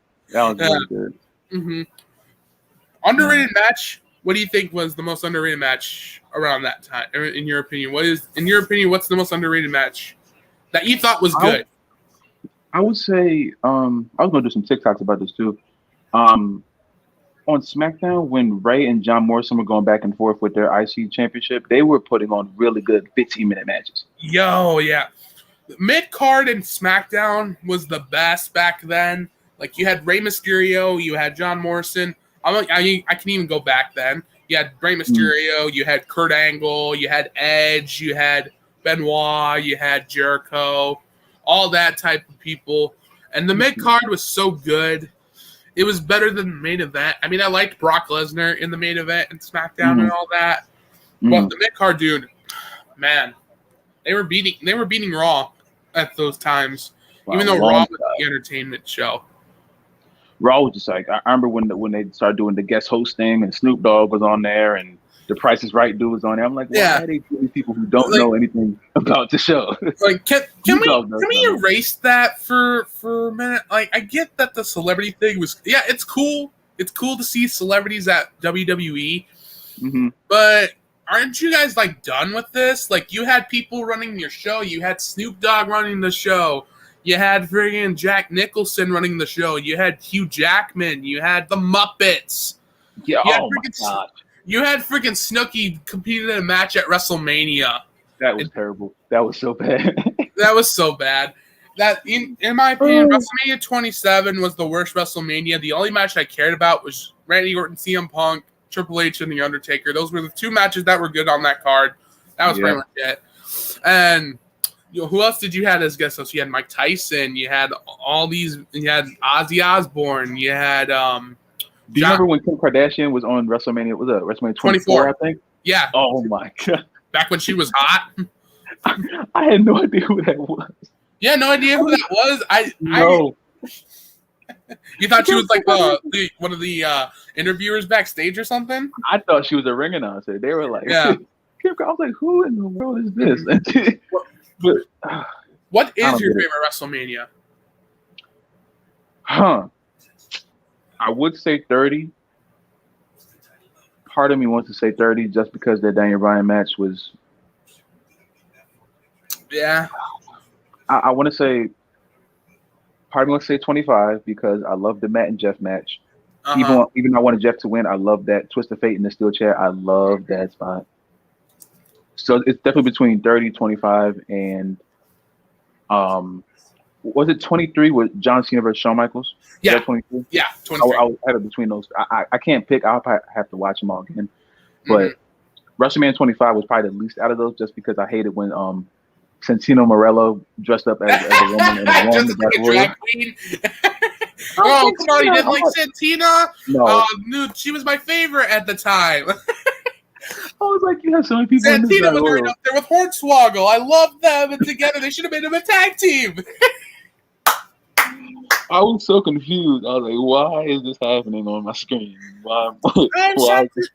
Underrated match. What do you think was the most underrated match around that time? In your opinion, what's the most underrated match that you thought was good? I would say, I was gonna do some TikToks about this too. On SmackDown, when Ray and John Morrison were going back and forth with their IC championship, they were putting on really good 15-minute matches. Yo, yeah. Mid card and SmackDown was the best back then. Like, you had Rey Mysterio, you had John Morrison. I can even go back then. You had Rey Mysterio, you had Kurt Angle, you had Edge, you had Benoit, you had Jericho, all that type of people. And the mid card was so good. It was better than the main event. I mean, I liked Brock Lesnar in the main event and SmackDown and all that. But the mid card, dude, man, they were beating Raw at those times. Wow, even though Raw was the entertainment show. Raw was just like, I remember when they started doing the guest hosting and Snoop Dogg was on there and the Price is Right dude was on there. I'm like, why are they doing people who don't know anything about the show? Like, can we erase that for a minute? Like, I get that the celebrity thing was, it's cool. It's cool to see celebrities at WWE, but aren't you guys like done with this? Like, you had people running your show. You had Snoop Dogg running the show. You had friggin' Jack Nicholson running the show. You had Hugh Jackman. You had the Muppets. Yeah, oh my God. You had freaking Snooki competing in a match at WrestleMania. That was terrible. That was so bad. That was so bad. That, in my opinion, WrestleMania 27 was the worst WrestleMania. The only match I cared about was Randy Orton, CM Punk, Triple H, and The Undertaker. Those were the two matches that were good on that card. That was pretty much it. And who else did you have as guest host? You had Mike Tyson. You had all these. You had Ozzy Osbourne. You had. Do you remember when Kim Kardashian was on WrestleMania? Was it WrestleMania 24? I think. Yeah. Oh my God. Back when she was hot. I had no idea who that was. Yeah, no idea who that was. No. You thought she was like one of the interviewers backstage or something? I thought she was a ring announcer. They were like, I was like, who in the world is this? But what is your favorite WrestleMania? I would say 30. Part of me wants to say 30 just because that Daniel Bryan match was. Yeah. I want to say. Part of me wants to say 25 because I love the Matt and Jeff match. Even though I wanted Jeff to win, I love that Twist of Fate in the steel chair. I love that spot. So it's definitely between 30, 25, and was it 23 with John Cena versus Shawn Michaels? Yeah, 23. Yeah, 23. I was had it between those. I can't pick. I'll have to watch them all again. But WrestleMania 25 was probably the least out of those, just because I hated when Santino Morello dressed up as a woman and won the Battle Royal. Queen. Oh, sorry, you didn't like Santina? No. Dude, she was my favorite at the time. I was like, you have so many people. Santina was right up there with Hornswoggle. I love them, and together they should have made them a tag team. I was so confused. I was like, why is this happening on my screen? Why?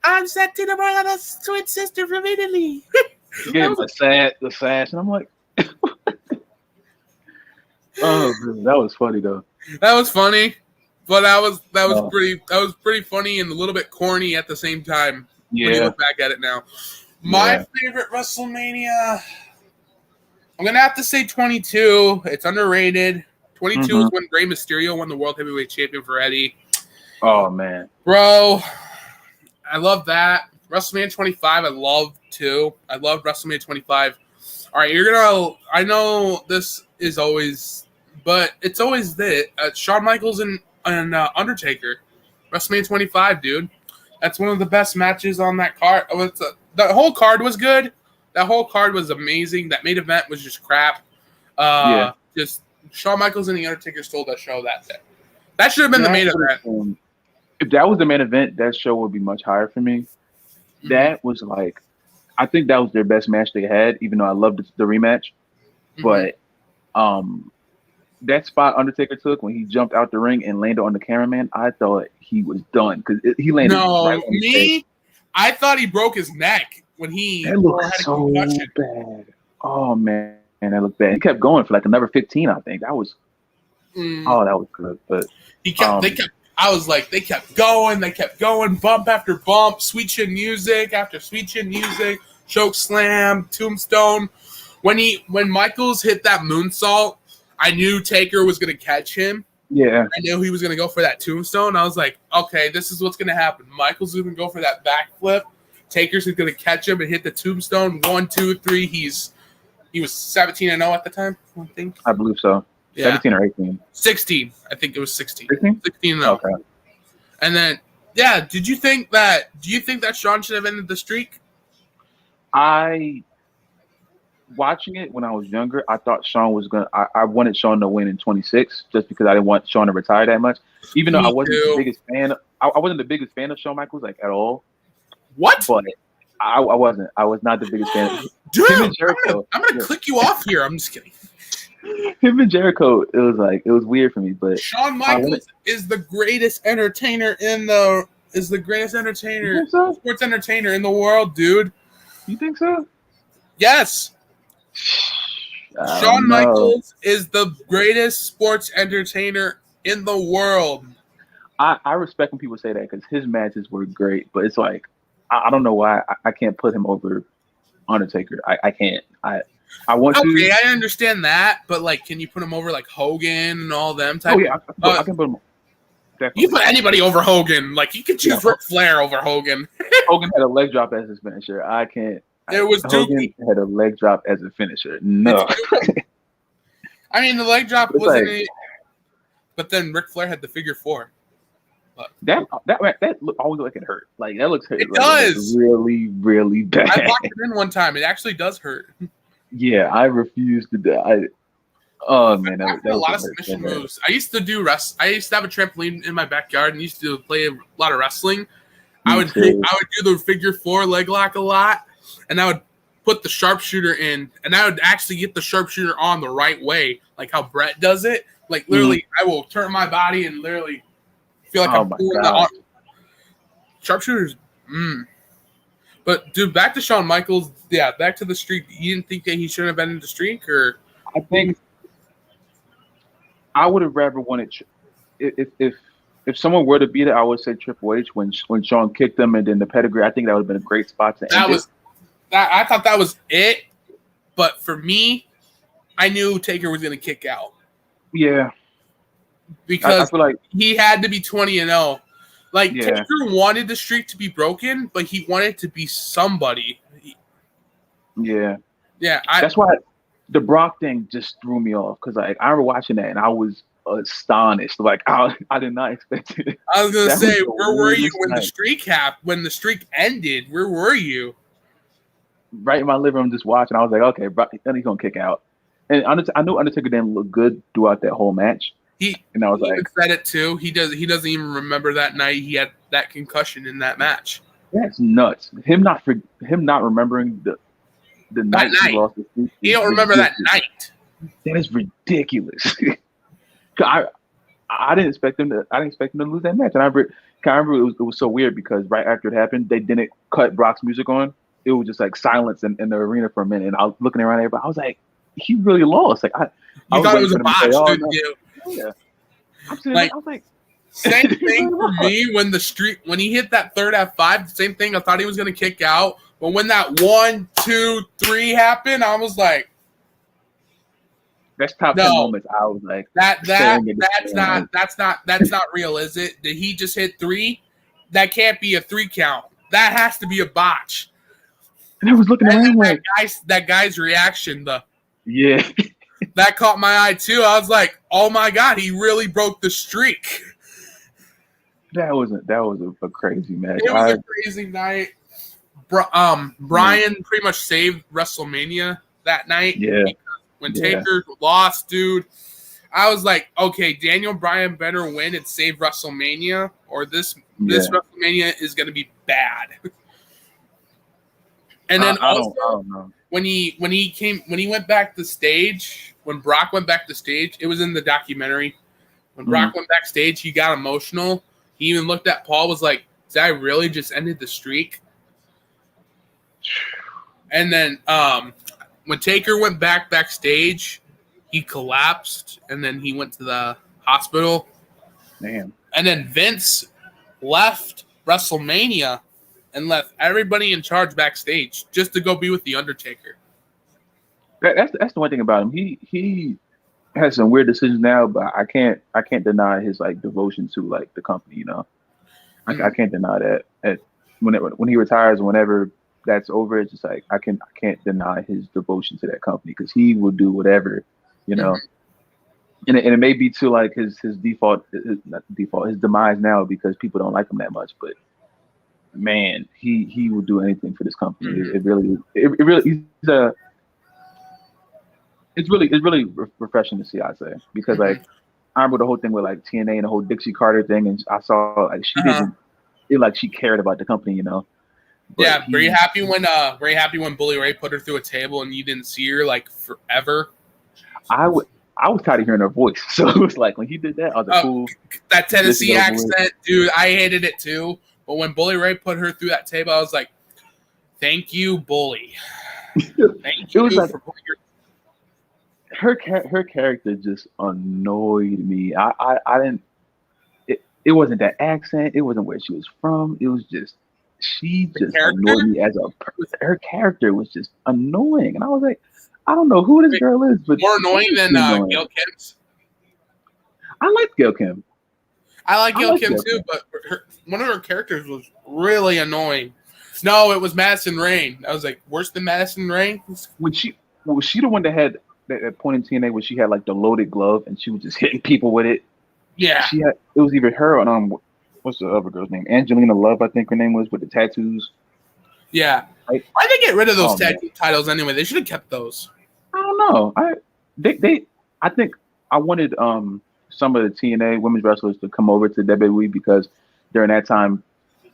I'm Santina Morello's twin sister from Italy. Yeah, the sash, and I'm like, oh, man, that was funny though. That was funny, but that was pretty funny and a little bit corny at the same time. Yeah. When you look back at it now, my favorite WrestleMania, I'm gonna have to say 22. It's underrated. 22 is when Rey Mysterio won the World Heavyweight Champion for Eddie. Oh man, bro, I love that. WrestleMania 25, I love too. I love WrestleMania 25. All right, I know this is always, but it's always Shawn Michaels and Undertaker. WrestleMania 25, dude. That's one of the best matches on that card. The whole card was good. That whole card was amazing. That main event was just crap. Just Shawn Michaels and The Undertaker stole that show that day. That should have been the main event. If that was the main event, that show would be much higher for me. That was like, I think that was their best match they had, even though I loved the rematch. But that spot Undertaker took when he jumped out the ring and landed on the cameraman, I thought he was done because he landed. I thought he broke his neck when he had so bad. Oh man, that looked bad. He kept going for like another 15, I think. That was that was good. But he kept. I was like, they kept going, bump after bump, sweet chin music after sweet chin music, choke slam, tombstone. When Michaels hit that moonsault, I knew Taker was going to catch him. Yeah. I knew he was going to go for that tombstone. I was like, okay, this is what's going to happen. Michaels is going to go for that backflip. Taker's going to catch him and hit the tombstone. 1, 2, 3. He was 17-0 at the time, I think. I believe so. Yeah. 17 or 18. 16. I think it was 16. 16? 16-0. Okay. And then, yeah, do you think that Sean should have ended the streak? Watching it when I was younger, I thought Sean was gonna. I wanted Sean to win in 26, just because I didn't want Sean to retire that much. Even though I wasn't the biggest fan, I wasn't the biggest fan of Shawn Michaels at all. What? But I wasn't. I was not the biggest fan. Dude, I'm gonna click you off here. I'm just kidding. Him and Jericho, it was weird for me. But Shawn Michaels is the greatest entertainer sports entertainer in the world, dude. You think so? Yes. Shawn Michaels is the greatest sports entertainer in the world. I respect when people say that because his matches were great, but it's like I don't know why I can't put him over Undertaker. I can't. I want to. Okay, I understand that, but like, can you put him over like Hogan and all them type? Oh yeah, I can put him. Definitely. You put anybody over Hogan. Like you could choose Ric Flair over Hogan. Hogan had a leg drop as his finisher. I can't. It was Hogan had a leg drop as a finisher. No. I mean, the leg drop wasn't it, but then Ric Flair had the figure 4. But that always look like it hurt. Like that looks hurt. It does really, really bad. I watched it in one time. It actually does hurt. Yeah, I refuse to die. Oh man, that a lot of submission moves. I used to have a trampoline in my backyard and used to play a lot of wrestling. I would do the figure 4 leg lock a lot. And I would put the sharpshooter in, and I would actually get the sharpshooter on the right way, like how Brett does it. Like literally, I will turn my body and literally feel like I'm pulling the sharpshooters. But dude, back to Shawn Michaels. Yeah, back to the streak. You didn't think that he shouldn't have been in the streak, or? I think I would have rather wanted if someone were to beat it, I would say Triple H when Shawn kicked him and then the pedigree. I think that would have been a great spot to end it. I thought that was it, but for me, I knew Taker was going to kick out. Yeah, because I feel like he had to be 20-0. Like yeah. Taker wanted the streak to be broken, but he wanted to be somebody. Yeah. That's why the Brock thing just threw me off because I remember watching that and I was astonished. Like I did not expect it. I was gonna say, where were you when the streak happened? When the streak ended, where were you? Right in my living room, just watching. I was like, okay, then he's gonna kick out. And I knew Undertaker didn't look good throughout that whole match. And I was like, said it too. He doesn't even remember that night he had that concussion in that match. That's nuts. Him not remembering the night he lost the streak. He don't remember that night. That is ridiculous. I didn't expect him to lose that match. And I remember it was so weird because right after it happened, they didn't cut Brock's music on. It was just like silence in the arena for a minute. And I was looking around everybody. I was like, he really lost. Like I thought it was a botch, didn't you? Yeah. I was like, same thing for me when he hit that third F5, same thing. I thought he was gonna kick out. But when that 1, 2, 3 happened, I was like, that's top 10 moments. I was like, that's not real, is it? Did he just hit 3? That can't be a 3 count. That has to be a botch. And I was looking around like that guy's reaction, yeah. That caught my eye too. I was like, "Oh my god, he really broke the streak." That was a crazy match. It was a crazy night. Brian pretty much saved WrestleMania that night. Yeah. When Taker lost, dude, I was like, "Okay, Daniel Bryan better win and save WrestleMania, or this WrestleMania is going to be bad." And then I don't know. When Brock went back to stage, it was in the documentary. When Brock went backstage, he got emotional. He even looked at Paul, was like, "Did I really just ended the streak?" And then when Taker went backstage, he collapsed, and then he went to the hospital. Damn. And then Vince left WrestleMania and left everybody in charge backstage just to go be with The Undertaker. That's the one thing about him. He has some weird decisions now, but I can't deny his like devotion to like the company. You know, I can't deny that. When he retires, whenever that's over, it's just like I can't deny his devotion to that company because he will do whatever, you know. And it may be to like his default, not default, his demise now because people don't like him that much. But man, he will do anything for this company. It really it's really refreshing to see. I say because like I remember the whole thing with like TNA and the whole Dixie Carter thing, and I saw like she didn't it like she cared about the company, you know. But yeah, were you happy when Bully Ray put her through a table and you didn't see her like forever? I was tired of hearing her voice, so it was like when he did that, I was like, cool. That Tennessee accent, dude, I hated it too. But when Bully Ray put her through that table, I was like, "Thank you, Bully." Thank you. It was like her character just annoyed me. I didn't. It wasn't that accent. It wasn't where she was from. It was just she just annoyed me as a person. Her character was just annoying, and I was like, I don't know who this girl is, but more annoying than Gail Kim's. I like Gail Kim. I like Gail Kim too, but one of her characters was really annoying. No, it was Madison Rain. I was like, worse than Madison Rain? Was she the one that had that point in TNA where she had like the loaded glove and she was just hitting people with it? Yeah. It was either her or what's the other girl's name? Angelina Love, I think her name was, with the tattoos. Yeah. Right? Why'd they get rid of those tattoo titles anyway? They should have kept those. I don't know. I think I wanted some of the TNA women's wrestlers to come over to WWE because during that time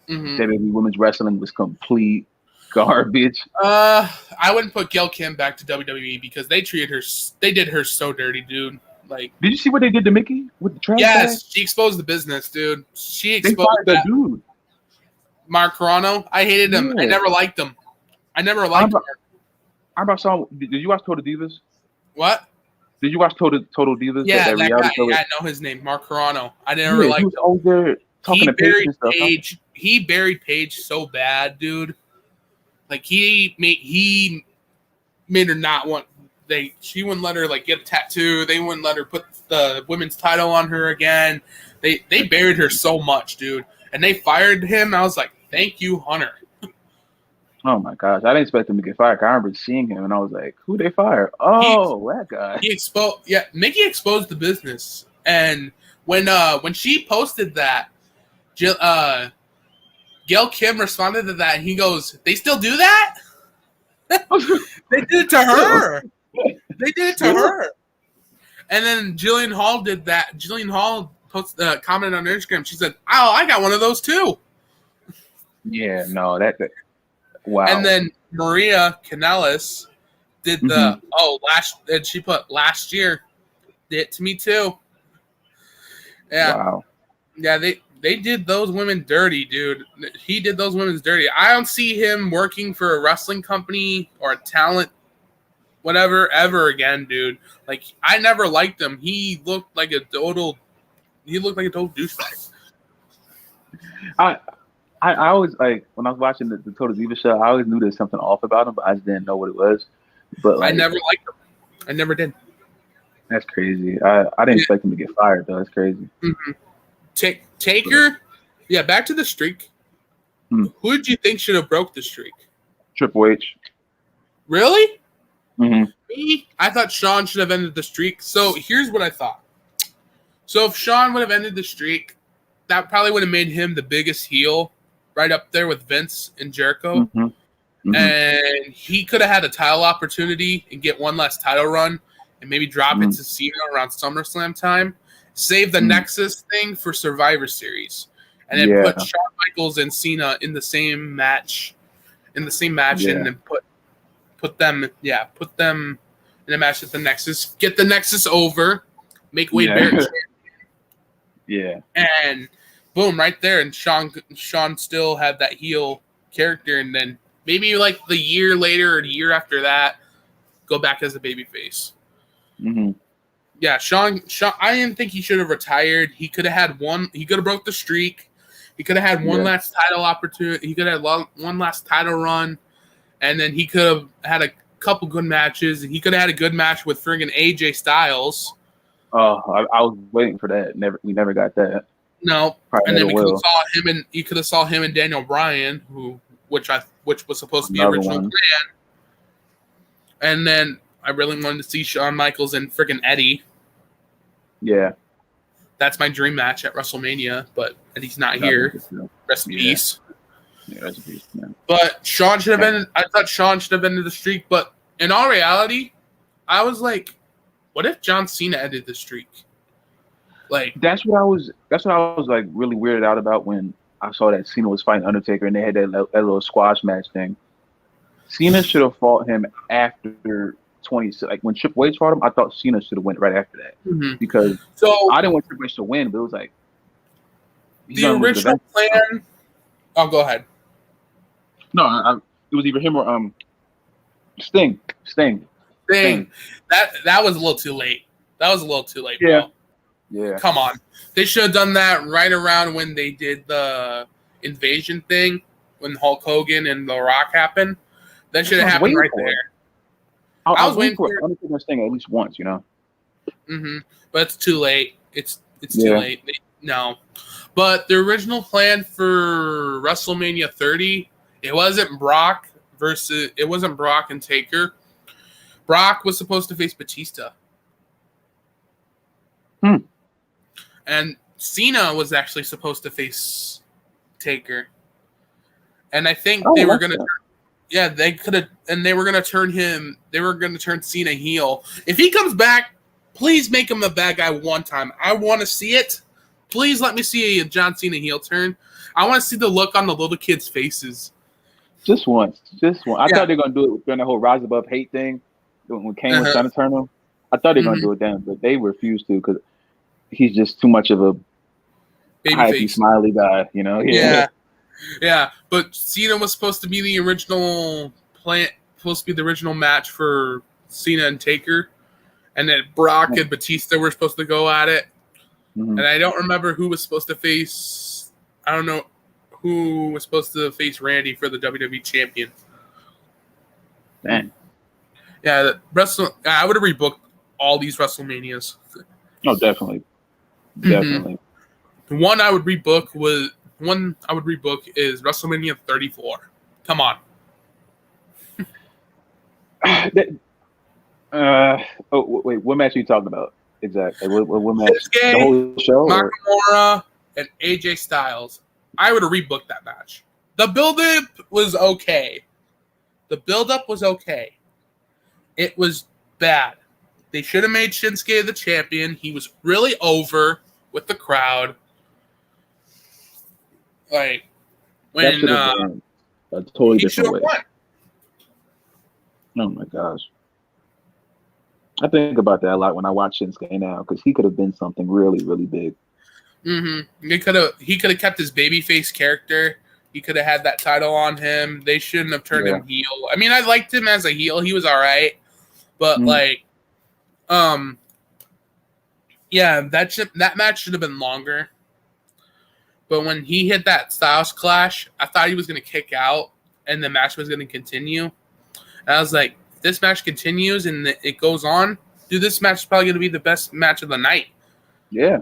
WWE women's wrestling was complete garbage. I wouldn't put Gail Kim back to WWE because they did her so dirty, dude. Like, did you see what they did to Mickey with the trash Yes, bag? she exposed the business, dude. She exposed that dude. Mark Carano. I hated him. I never liked him. I never liked him. I about saw. Did you watch Total Divas? What? Did you watch Total Divas? Yeah, that guy. Yeah, I know his name, Mark Carano. I never liked him. He was over there talking to Paige and stuff. He buried Paige so bad, dude. Like he made her not want. She wouldn't let her like get a tattoo. They wouldn't let her put the women's title on her again. They buried her so much, dude. And they fired him. I was like, thank you, Hunter. Oh my gosh, I didn't expect him to get fired. I remember seeing him, and I was like, "Who they fired? Oh, that guy." Mickey exposed the business, and when she posted that, Gail Kim responded to that, and he goes, "They still do that? They did it to her. They did it to her." And then Jillian Hall did that. Jillian Hall commented on Instagram. She said, "Oh, I got one of those too." Yeah, no, that. Wow. And then Maria Kanellis did and she put last year did it to me too. Yeah. Wow. Yeah, they did those women dirty, dude. He did those women dirty. I don't see him working for a wrestling company or a talent whatever ever again, dude. Like, I never liked him. He looked like a total douchebag. I always, like, when I was watching the Total Diva show, I always knew there was something off about him, but I just didn't know what it was. But like, I never liked him. I never did. That's crazy. I didn't expect him to get fired, though. That's crazy. Mm-hmm. Taker, back to the streak. Who did you think should have broke the streak? Triple H. Really? Mm-hmm. Me? I thought Shawn should have ended the streak. So here's what I thought. So if Shawn would have ended the streak, that probably would have made him the biggest heel, right up there with Vince and Jericho. Mm-hmm. Mm-hmm. And he could have had a title opportunity and get one last title run and maybe drop it to Cena around SummerSlam time. Save the Nexus thing for Survivor Series. And then put Shawn Michaels and Cena in the same match. And then put them in a match at the Nexus. Get the Nexus over. Make Wade Barrett champion. Yeah. And boom, right there. And Shawn still had that heel character, and then maybe like the year later or the year after that, go back as a babyface. Mm-hmm. Yeah, Sean. I didn't think he should have retired. He could have had one. He could have broke the streak. He could have had one last title opportunity. He could have had one last title run, and then he could have had a couple good matches. He could have had a good match with friggin' AJ Styles. Oh, I was waiting for that. We never got that. No, probably and then we could have saw him and you could have saw him and Daniel Bryan, which was supposed to be original plan. And then I really wanted to see Shawn Michaels and friggin' Eddie. Yeah. That's my dream match at WrestleMania, but Eddie's not here. Rest in peace. Yeah, rest in peace, man. But Shawn should have been. I thought Shawn should have been to the streak, but in all reality, I was like, what if John Cena ended the streak? Like that's what I was like really weirded out about when I saw that Cena was fighting Undertaker and they had that little squash match thing. Cena should have fought him after 20. Like when Triple H fought him, I thought Cena should have went right after that because I didn't want Triple H to win, but it was like the original plan. Oh, go ahead. No, it was either him or Sting. That was a little too late. That was a little too late, bro. Yeah. Come on. They should have done that right around when they did the invasion thing, when Hulk Hogan and The Rock happened. That should have happened right there. I was waiting for Undertaker's thing at least once, you know. But it's too late. It's too late. No. But the original plan for WrestleMania 30, it wasn't Brock and Taker. Brock was supposed to face Batista. And Cena was actually supposed to face Taker. And I think they were going to they could have, and they were going to turn Cena heel. If he comes back, please make him the bad guy one time. I want to see it. Please let me see a John Cena heel turn. I want to see the look on the little kids' faces. Just once. I thought they were going to do it during the whole Rise Above Hate thing when Kane was trying to turn him. I thought they were going to do it then, but they refused to because he's just too much of a happy, smiley guy, you know? Yeah, but Cena was supposed to be the original plan, supposed to be the original match for Cena and Taker, and then Brock and Batista were supposed to go at it. And I don't remember who was supposed to face. I don't know who was supposed to face Randy for the WWE champion. Man, yeah, I would have rebooked all these WrestleManias. Oh, definitely. The one I would rebook is WrestleMania 34. Come on. Wait, what match are you talking about? Exactly. What match? The whole show? Nakamura and AJ Styles. I would have rebooked that match. The build-up was okay. It was bad. They should have made Shinsuke the champion. He was really over with the crowd. Like when a totally different way. Oh my gosh. I think about that a lot when I watch Shinsuke now because he could have been something really, really big. He could have kept his babyface character. He could have had that title on him. They shouldn't have turned him heel. I mean, I liked him as a heel. He was all right. But that match should have been longer. But when he hit that Styles Clash, I thought he was going to kick out and the match was going to continue. And I was like, if this match continues and it goes on, dude, this match is probably going to be the best match of the night. Yeah.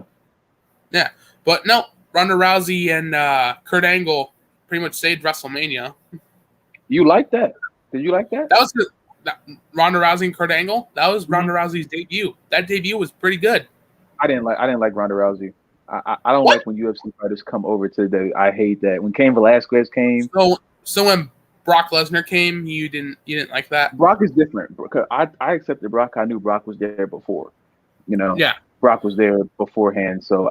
Yeah. But no, Ronda Rousey and Kurt Angle pretty much saved WrestleMania. You like that? Did you like that? That was Ronda Rousey and Kurt Angle. That was Ronda Rousey's debut. That debut was pretty good. I didn't like Ronda Rousey. I don't like when UFC fighters come over to the. I hate that when Cain Velasquez came. So when Brock Lesnar came, you didn't like that? Brock is different because I accepted Brock. I knew Brock was there before. You know. Yeah. Brock was there beforehand. So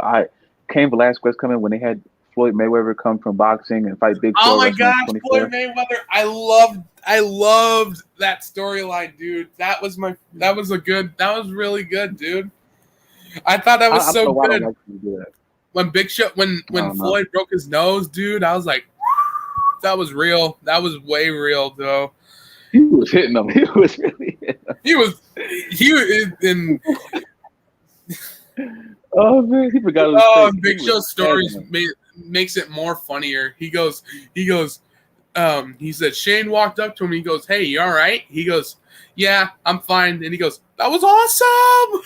Cain Velasquez coming when they had Floyd Mayweather come from boxing and fight Big Show. Oh my gosh, Floyd Mayweather! I loved that storyline, dude. That was really good, dude. I thought that was so good. When Big Show, when Floyd broke his nose, dude, I was like, that was real. That was way real, though. He was hitting him. He was really hitting him. He was in. Oh man, he forgot his Oh, face. Big Show's stories makes it more funnier. He said Shane walked up to him. He goes, "Hey, you all right?" He goes, "Yeah, I'm fine." And he goes, "That was awesome."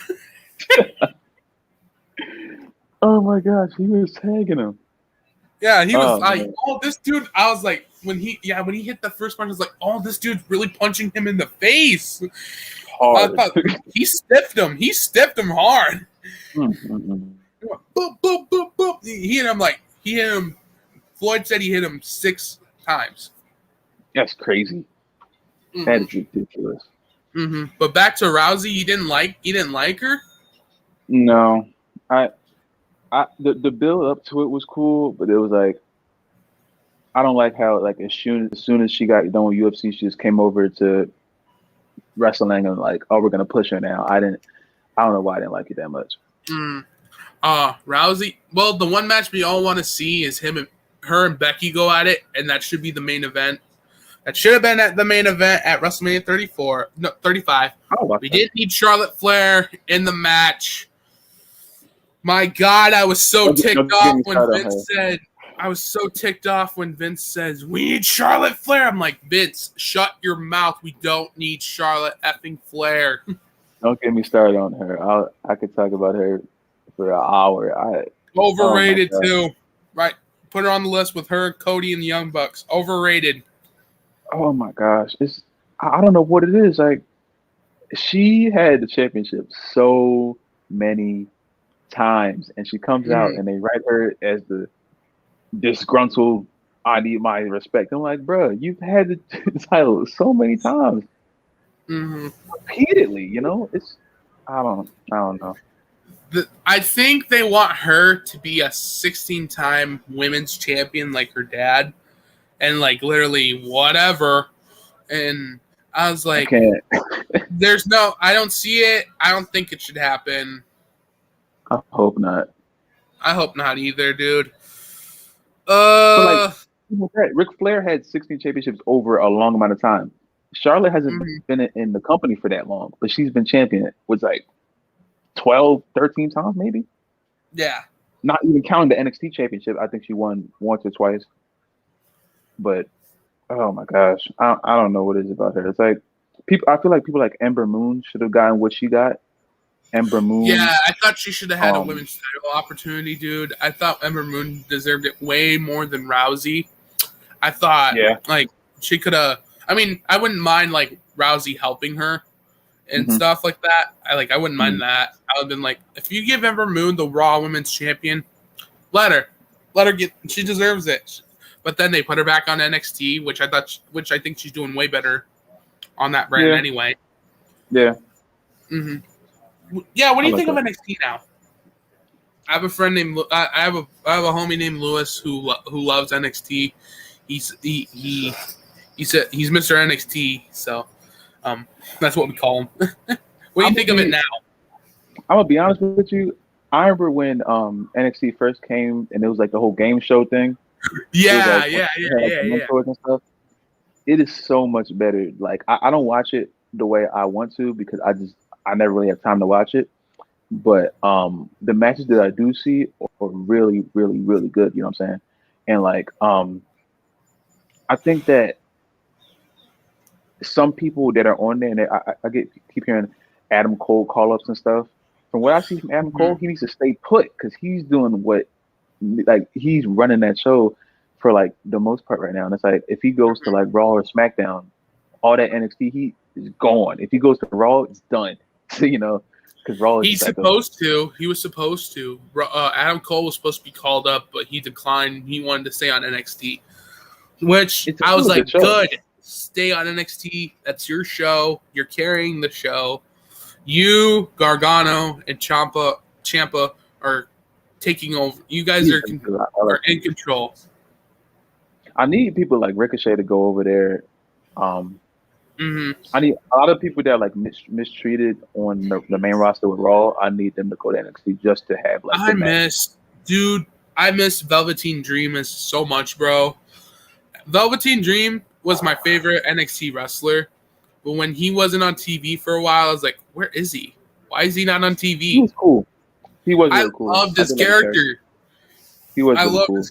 Oh my gosh, he was tagging him. Yeah, he was like, man. "Oh, this dude." I was like, when he hit the first punch, I was like, "Oh, this dude's really punching him in the face." Hard. I thought he stiffed him. He stiffed him hard. Mm-hmm. Boop, boop, boop, boop. He hit him. Floyd said he hit him 6 times. That's crazy. Mm-hmm. That is ridiculous. Mm-hmm. But back to Rousey, you didn't like her? No, the build up to it was cool, but it was like, I don't like how like as soon as she got done with UFC, she just came over to wrestling and like, oh, we're gonna push her now. I don't know why I didn't like it that much. Rousey. Well, the one match we all want to see is her and Becky go at it, and that should be the main event. That should have been at the main event at WrestleMania 35. We didn't need Charlotte Flair in the match. My God, I was so ticked off when Vince said. I was so ticked off when Vince says, "We need Charlotte Flair." I'm like, Vince, shut your mouth. We don't need Charlotte effing Flair. Don't get me started on her. I could talk about her for an hour. Overrated too. Right. Put her on the list with her, Cody, and the Young Bucks. Overrated. Oh my gosh. I don't know what it is. Like, she had the championship so many times, and she comes out and they write her as the disgruntled, I need my respect. I'm like, bro, you've had the title so many times. Repeatedly, you know? I don't know. I think they want her to be a 16-time women's champion like her dad, and like literally whatever. And I was like, I don't see it. I don't think it should happen. I hope not. I hope not either, dude. But like, Ric Flair had 16 championships over a long amount of time. Charlotte hasn't been in the company for that long, but she's been champion with like 12, 13 times maybe. Yeah. Not even counting the NXT championship. I think she won once or twice. But oh my gosh, I don't know what it is about her. It's like I feel like people like Ember Moon should have gotten what she got. Ember Moon. Yeah, I thought she should have had a women's title opportunity, dude. I thought Ember Moon deserved it way more than Rousey. I thought, like, she could have. I mean, I wouldn't mind like Rousey helping her and stuff like that. I wouldn't mind that. I would have been like, if you give Ember Moon the Raw Women's Champion, let her get. She deserves it. But then they put her back on NXT, which I think she's doing way better on that brand anyway. Yeah. Yeah. What do you think of NXT now? I have a friend named I have a homie named Lewis who loves NXT. He said he's Mr. NXT, so that's what we call him. What do you think of it now? I'm gonna be honest with you. I remember when NXT first came and it was like the whole game show thing. Yeah. And stuff. It is so much better. Like I don't watch it the way I want to because I never really have time to watch it. But the matches that I do see are really, really, really good. You know what I'm saying? And like I think that some people that are on there, and I keep hearing Adam Cole call-ups and stuff. From what I see from Adam Cole, he needs to stay put because he's doing he's running that show for like the most part right now. And it's like if he goes to like Raw or SmackDown, all that NXT heat is gone. If he goes to Raw, it's done. So, you know, because Raw is He was supposed to. Adam Cole was supposed to be called up, but he declined. He wanted to stay on NXT, which I was like, good. Stay on NXT. That's your show. You're carrying the show. You, Gargano, and Ciampa are taking over. You guys are in control. I need people like Ricochet to go over there. I need a lot of people that are like mistreated on the main roster with Raw. I need them to go to NXT just to have like. I miss Velveteen Dream so much, bro. Velveteen Dream was my favorite NXT wrestler, but when he wasn't on TV for a while, I was like, where is he? Why is he not on TV? He was cool. He was really cool. I loved his character. He was really cool.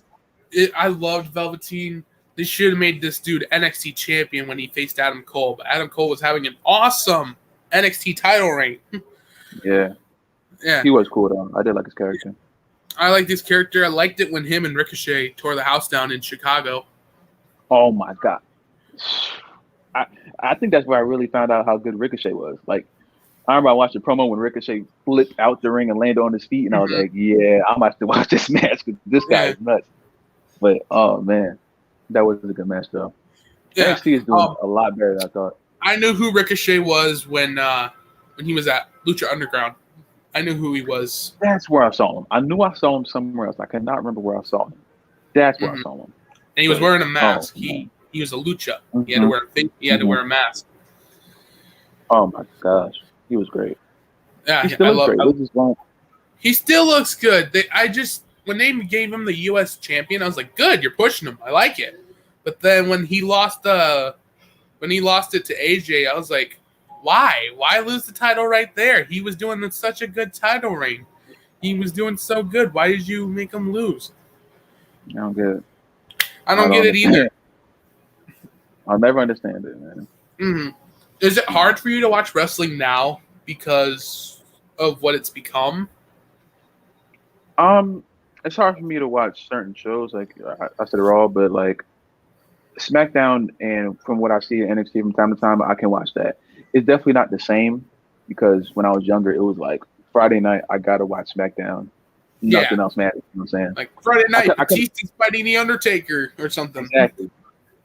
I loved Velveteen. They should have made this dude NXT champion when he faced Adam Cole, but Adam Cole was having an awesome NXT title reign. Yeah. He was cool though. I did like his character. I liked his character. I liked it when him and Ricochet tore the house down in Chicago. Oh my god. I think that's where I really found out how good Ricochet was. Like, I remember I watched the promo when Ricochet flipped out the ring and landed on his feet, and I was like, yeah, I'm about to watch this match because this guy is nuts. But, oh, man, that was a good match, though. Yeah. NXT is doing a lot better than I thought. I knew who Ricochet was when he was at Lucha Underground. I knew who he was. That's where I saw him. I knew I saw him somewhere else. I cannot remember where I saw him. That's where I saw him. And he was wearing a mask. He was a lucha. He had to wear to wear a mask. Oh my gosh, he was great. Yeah, he still looks great. He still looks good. When they gave him the U.S. champion, I was like, good, you're pushing him. I like it. But then when he lost it to AJ, I was like, why? Why lose the title right there? He was doing such a good title reign. He was doing so good. Why did you make him lose? I don't get it. I don't get it either. I'll never understand it, man. Mm-hmm. Is it hard for you to watch wrestling now because of what it's become? It's hard for me to watch certain shows, like I said Raw, but like SmackDown, and from what I see in NXT from time to time, I can watch that. It's definitely not the same because when I was younger, it was like Friday night, I gotta watch SmackDown. Nothing else matters. You know what I'm saying? Like Friday night, Batista's fighting The Undertaker or something. Exactly.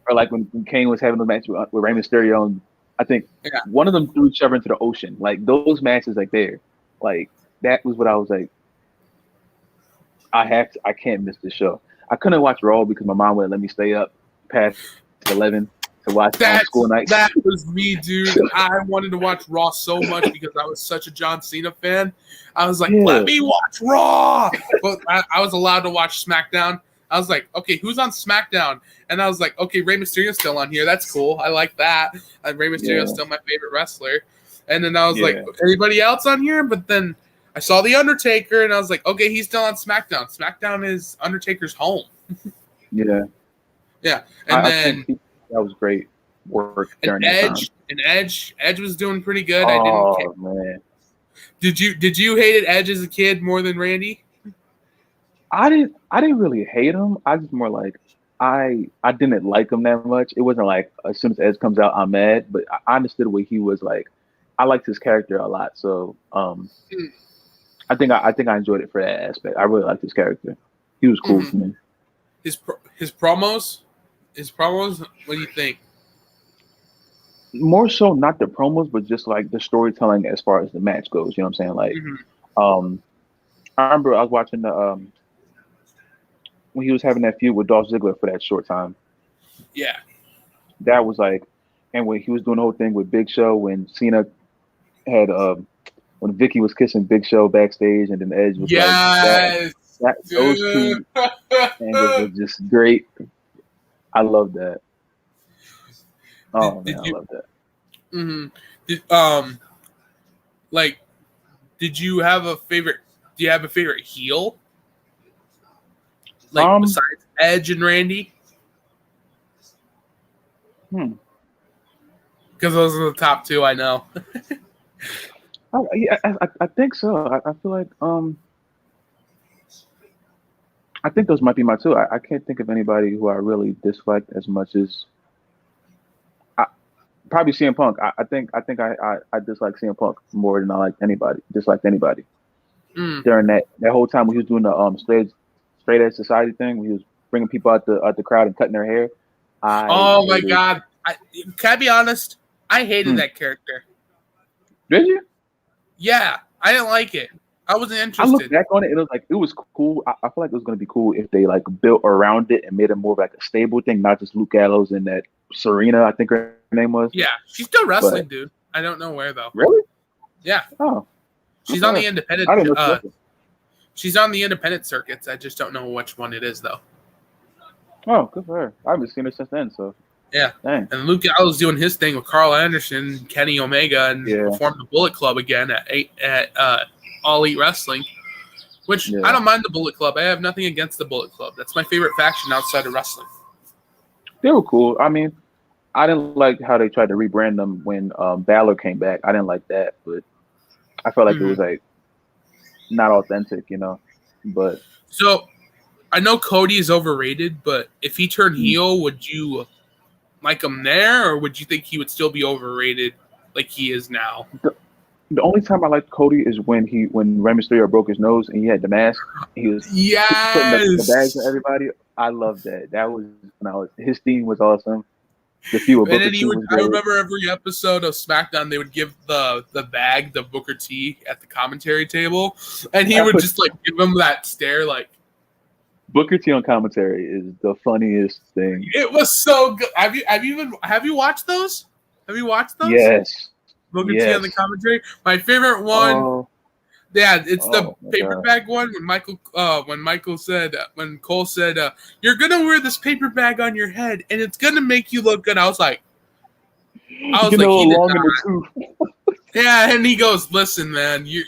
Or like when Kane was having a match with Rey Mysterio, and I think one of them threw each other into the ocean. Like those matches, like there, like that was what I was like. I can't miss this show. I couldn't watch Raw because my mom wouldn't let me stay up past 11 to watch school nights. That was me, dude. I wanted to watch Raw so much because I was such a John Cena fan. I was like, let me watch Raw. But I was allowed to watch SmackDown. I was like, okay, who's on SmackDown? And I was like, okay, Rey Mysterio's still on here. That's cool. I like that. Rey Mysterio's still my favorite wrestler. And then I was like, anybody else on here? But then I saw The Undertaker, and I was like, okay, he's still on SmackDown. SmackDown is Undertaker's home. Yeah. And I think that was great work during that time. And Edge was doing pretty good. Man. Did you hate Edge as a kid more than Randy? I didn't really hate him. I just more like I didn't like him that much. It wasn't like as soon as Edge comes out, I'm mad. But I understood what he was like. I liked his character a lot. So I think I enjoyed it for that aspect. I really liked his character. He was cool to me. His promos. What do you think? More so not the promos, but just like the storytelling as far as the match goes. You know what I'm saying? Like, I remember I was watching the when he was having that feud with Dolph Ziggler for that short time. Yeah, that was like, and when he was doing the whole thing with Big Show, when Cena had when Vicky was kissing Big Show backstage, and then Edge was like, those two, and it was just great. I love that. Oh man, I love that. Did you have a favorite? Do you have a favorite heel? Like besides Edge and Randy? Because those are the top two I know. I think so. I feel like I think those might be my two. I can't think of anybody who I really disliked as much as probably CM Punk. I think I dislike CM Punk more than I liked anybody. During that whole time when he was doing the straight edge society thing, when he was bringing people out the crowd and cutting their hair. My God! Can I be honest? I hated that character. Did you? Yeah, I didn't like it. I wasn't interested. I looked back on it and it was cool. I feel like it was going to be cool if they like built around it and made it more of like a stable thing, not just Luke Gallows and that Serena, I think her name was. Yeah, she's still wrestling, dude. I don't know where though. Really? Yeah. Oh. She's on the independent. I didn't know she's on the independent circuits. I just don't know which one it is though. Oh, good for her. I haven't seen her since then, so. Yeah. Dang. And Luke Gallows doing his thing with Carl Anderson, Kenny Omega, and formed the Bullet Club again at All Elite Wrestling. Which I don't mind the Bullet Club. I have nothing against the Bullet Club. That's my favorite faction outside of wrestling. They were cool. I mean, I didn't like how they tried to rebrand them when Balor came back. I didn't like that, but I felt like it was like not authentic, you know. But so I know Cody is overrated, but if he turned heel, would you like him there, or would you think he would still be overrated like he is now? The only time I liked Cody is when Rey Mysterio broke his nose and he had the mask. He was putting the bags on everybody. I love that. That was his theme was awesome. The few with Booker T was I remember every episode of SmackDown they would give the bag to Booker T at the commentary table, and he would just like give him that stare like. Booker T on commentary is the funniest thing. It was so good. Have you watched those? Have you watched those? Yes. Booker T on the commentary. My favorite one. Yeah, it's the paper bag one when Cole said, "You're gonna wear this paper bag on your head, and it's gonna make you look good." I was like, yeah, and he goes, "Listen, man, you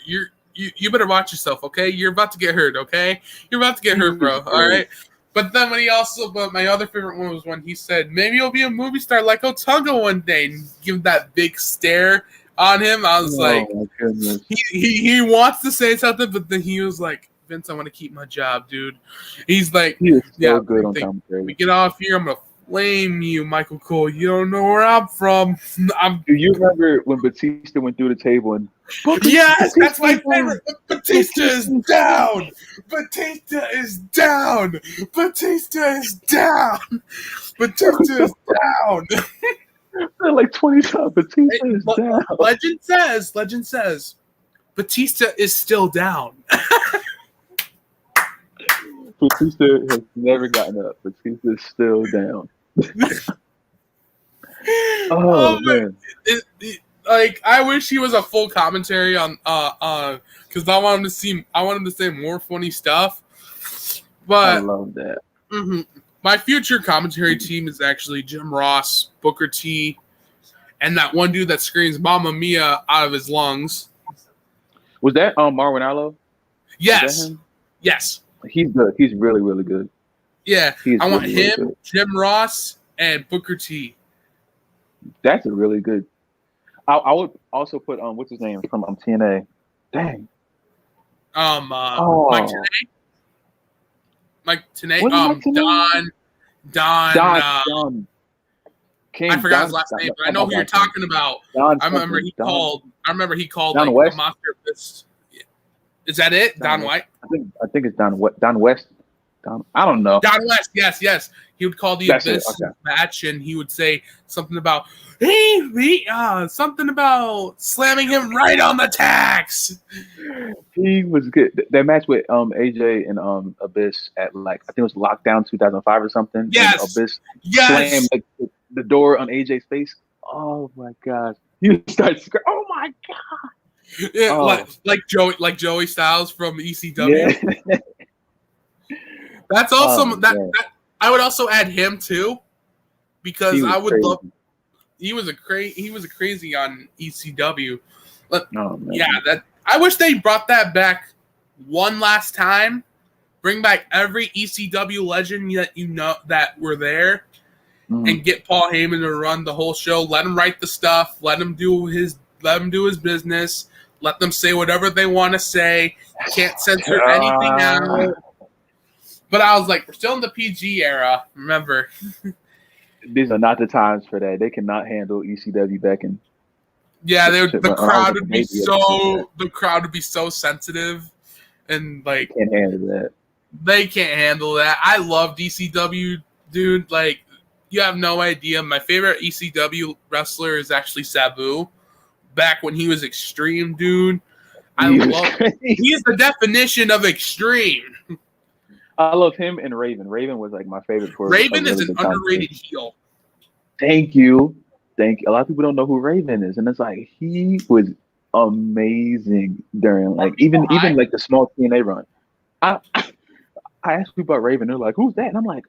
better watch yourself, okay? You're about to get hurt, okay? You're about to get hurt, bro. All right." But then but my other favorite one was when he said, "Maybe you'll be a movie star like Otunga one day," and give that big stare on him. I was like, he wants to say something, but then he was like, "Vince, I want to keep my job, dude." He's like, he is so good on commentary. We get off here, I'm gonna flame you, Michael Cole. You don't know where I'm from. Do you remember when Batista went through the table and? Yes, that's my favorite. Batista is down. Batista is down. Batista is down. Batista is down. Like 20 times. Batista is down. Legend says, Batista is still down. Batista has never gotten up. Batista is still down. Man. Like I wish he was a full commentary on because I want him to say more funny stuff. But I love that. My future commentary team is actually Jim Ross, Booker T, and that one dude that screams "Mamma Mia" out of his lungs. Was that Marvin Allo? Yes. Yes. He's good. He's really, really good. Yeah. I want him, Jim Ross, and Booker T. That's a really good. I would also put what's his name from TNA. Dang. Mike Tenay. Don. I forgot his last name, but I know who you're talking about. I remember he called Don West. a monster fist. Is that it? Don White? I think it's Don West. I don't know. Don West, yes. He would call the Abyss match, and he would say something about something about slamming him right on the tax. He was good. That match with AJ and Abyss at I think it was Lockdown 2005 or something. Yes. Abyss slammed the door on AJ's face. Oh my gosh. You start screaming. Oh my god. Yeah, like Joey Styles from ECW. Yeah. That's also that I would also add him too, because I would love. He was a crazy on ECW. But I wish they brought that back one last time. Bring back every ECW legend that you know that were there, and get Paul Heyman to run the whole show. Let him write the stuff. Let him do his business. Let them say whatever they want to say. Can't censor anything out. But I was like, we're still in the PG era. Remember, these are not the times for that. They cannot handle ECW back in. Yeah, the crowd would be so sensitive, and like can't handle that. They can't handle that. I love ECW, dude. Like, you have no idea. My favorite ECW wrestler is actually Sabu. Back when he was extreme, dude. He's the definition of extreme. I love him and Raven. Raven was like my favorite. Raven is an underrated heel. Thank you. A lot of people don't know who Raven is, and it's like he was amazing during even like the small TNA run. I asked people about Raven, they're like, "Who's that?" And I'm like,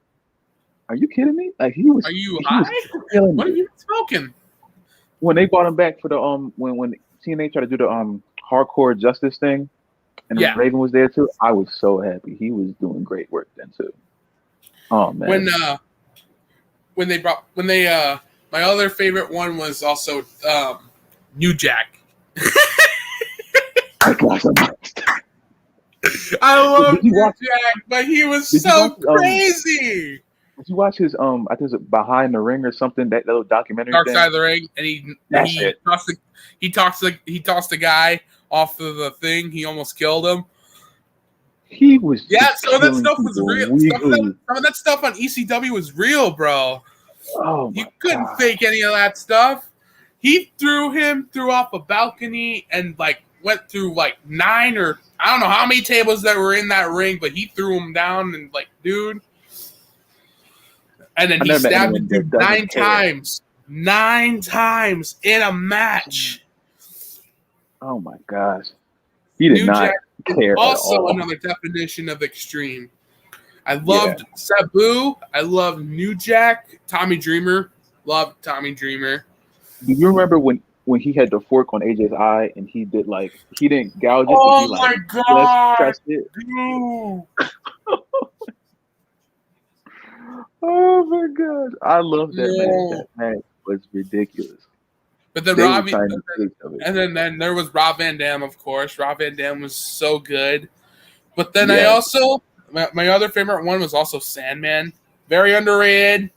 "Are you kidding me?" Like he was. Are you high? What are you smoking? When they brought him back for the when TNA tried to do the hardcore justice thing, and Raven was there too, I was so happy. He was doing great work then too. Oh man. My other favorite one was also New Jack. I love New Jack, but he was so crazy. Did you watch his I think it was Behind the Ring or something, that little documentary? Dark Side of the Ring, and he tossed the guy off of the thing. He almost killed him. He was some of that stuff was real. Some of that stuff on ECW was real, bro. Oh, you couldn't fake any of that stuff. He threw him off a balcony and like went through like 9 or I don't know how many tables that were in that ring, but he threw him down and like, dude. And then he stabbed him 9 times. 9 times in a match. Oh my gosh. He did not care at all. Also another definition of extreme. I loved Sabu. I loved New Jack. Tommy Dreamer. Loved Tommy Dreamer. Do you remember when he had the fork on AJ's eye and he did like, he didn't gouge it? Oh but my God. It? Oh my God. I love that match. That match was ridiculous. But then then there was Rob Van Dam, of course. Rob Van Dam was so good. But then I also, my other favorite one was also Sandman. Very underrated.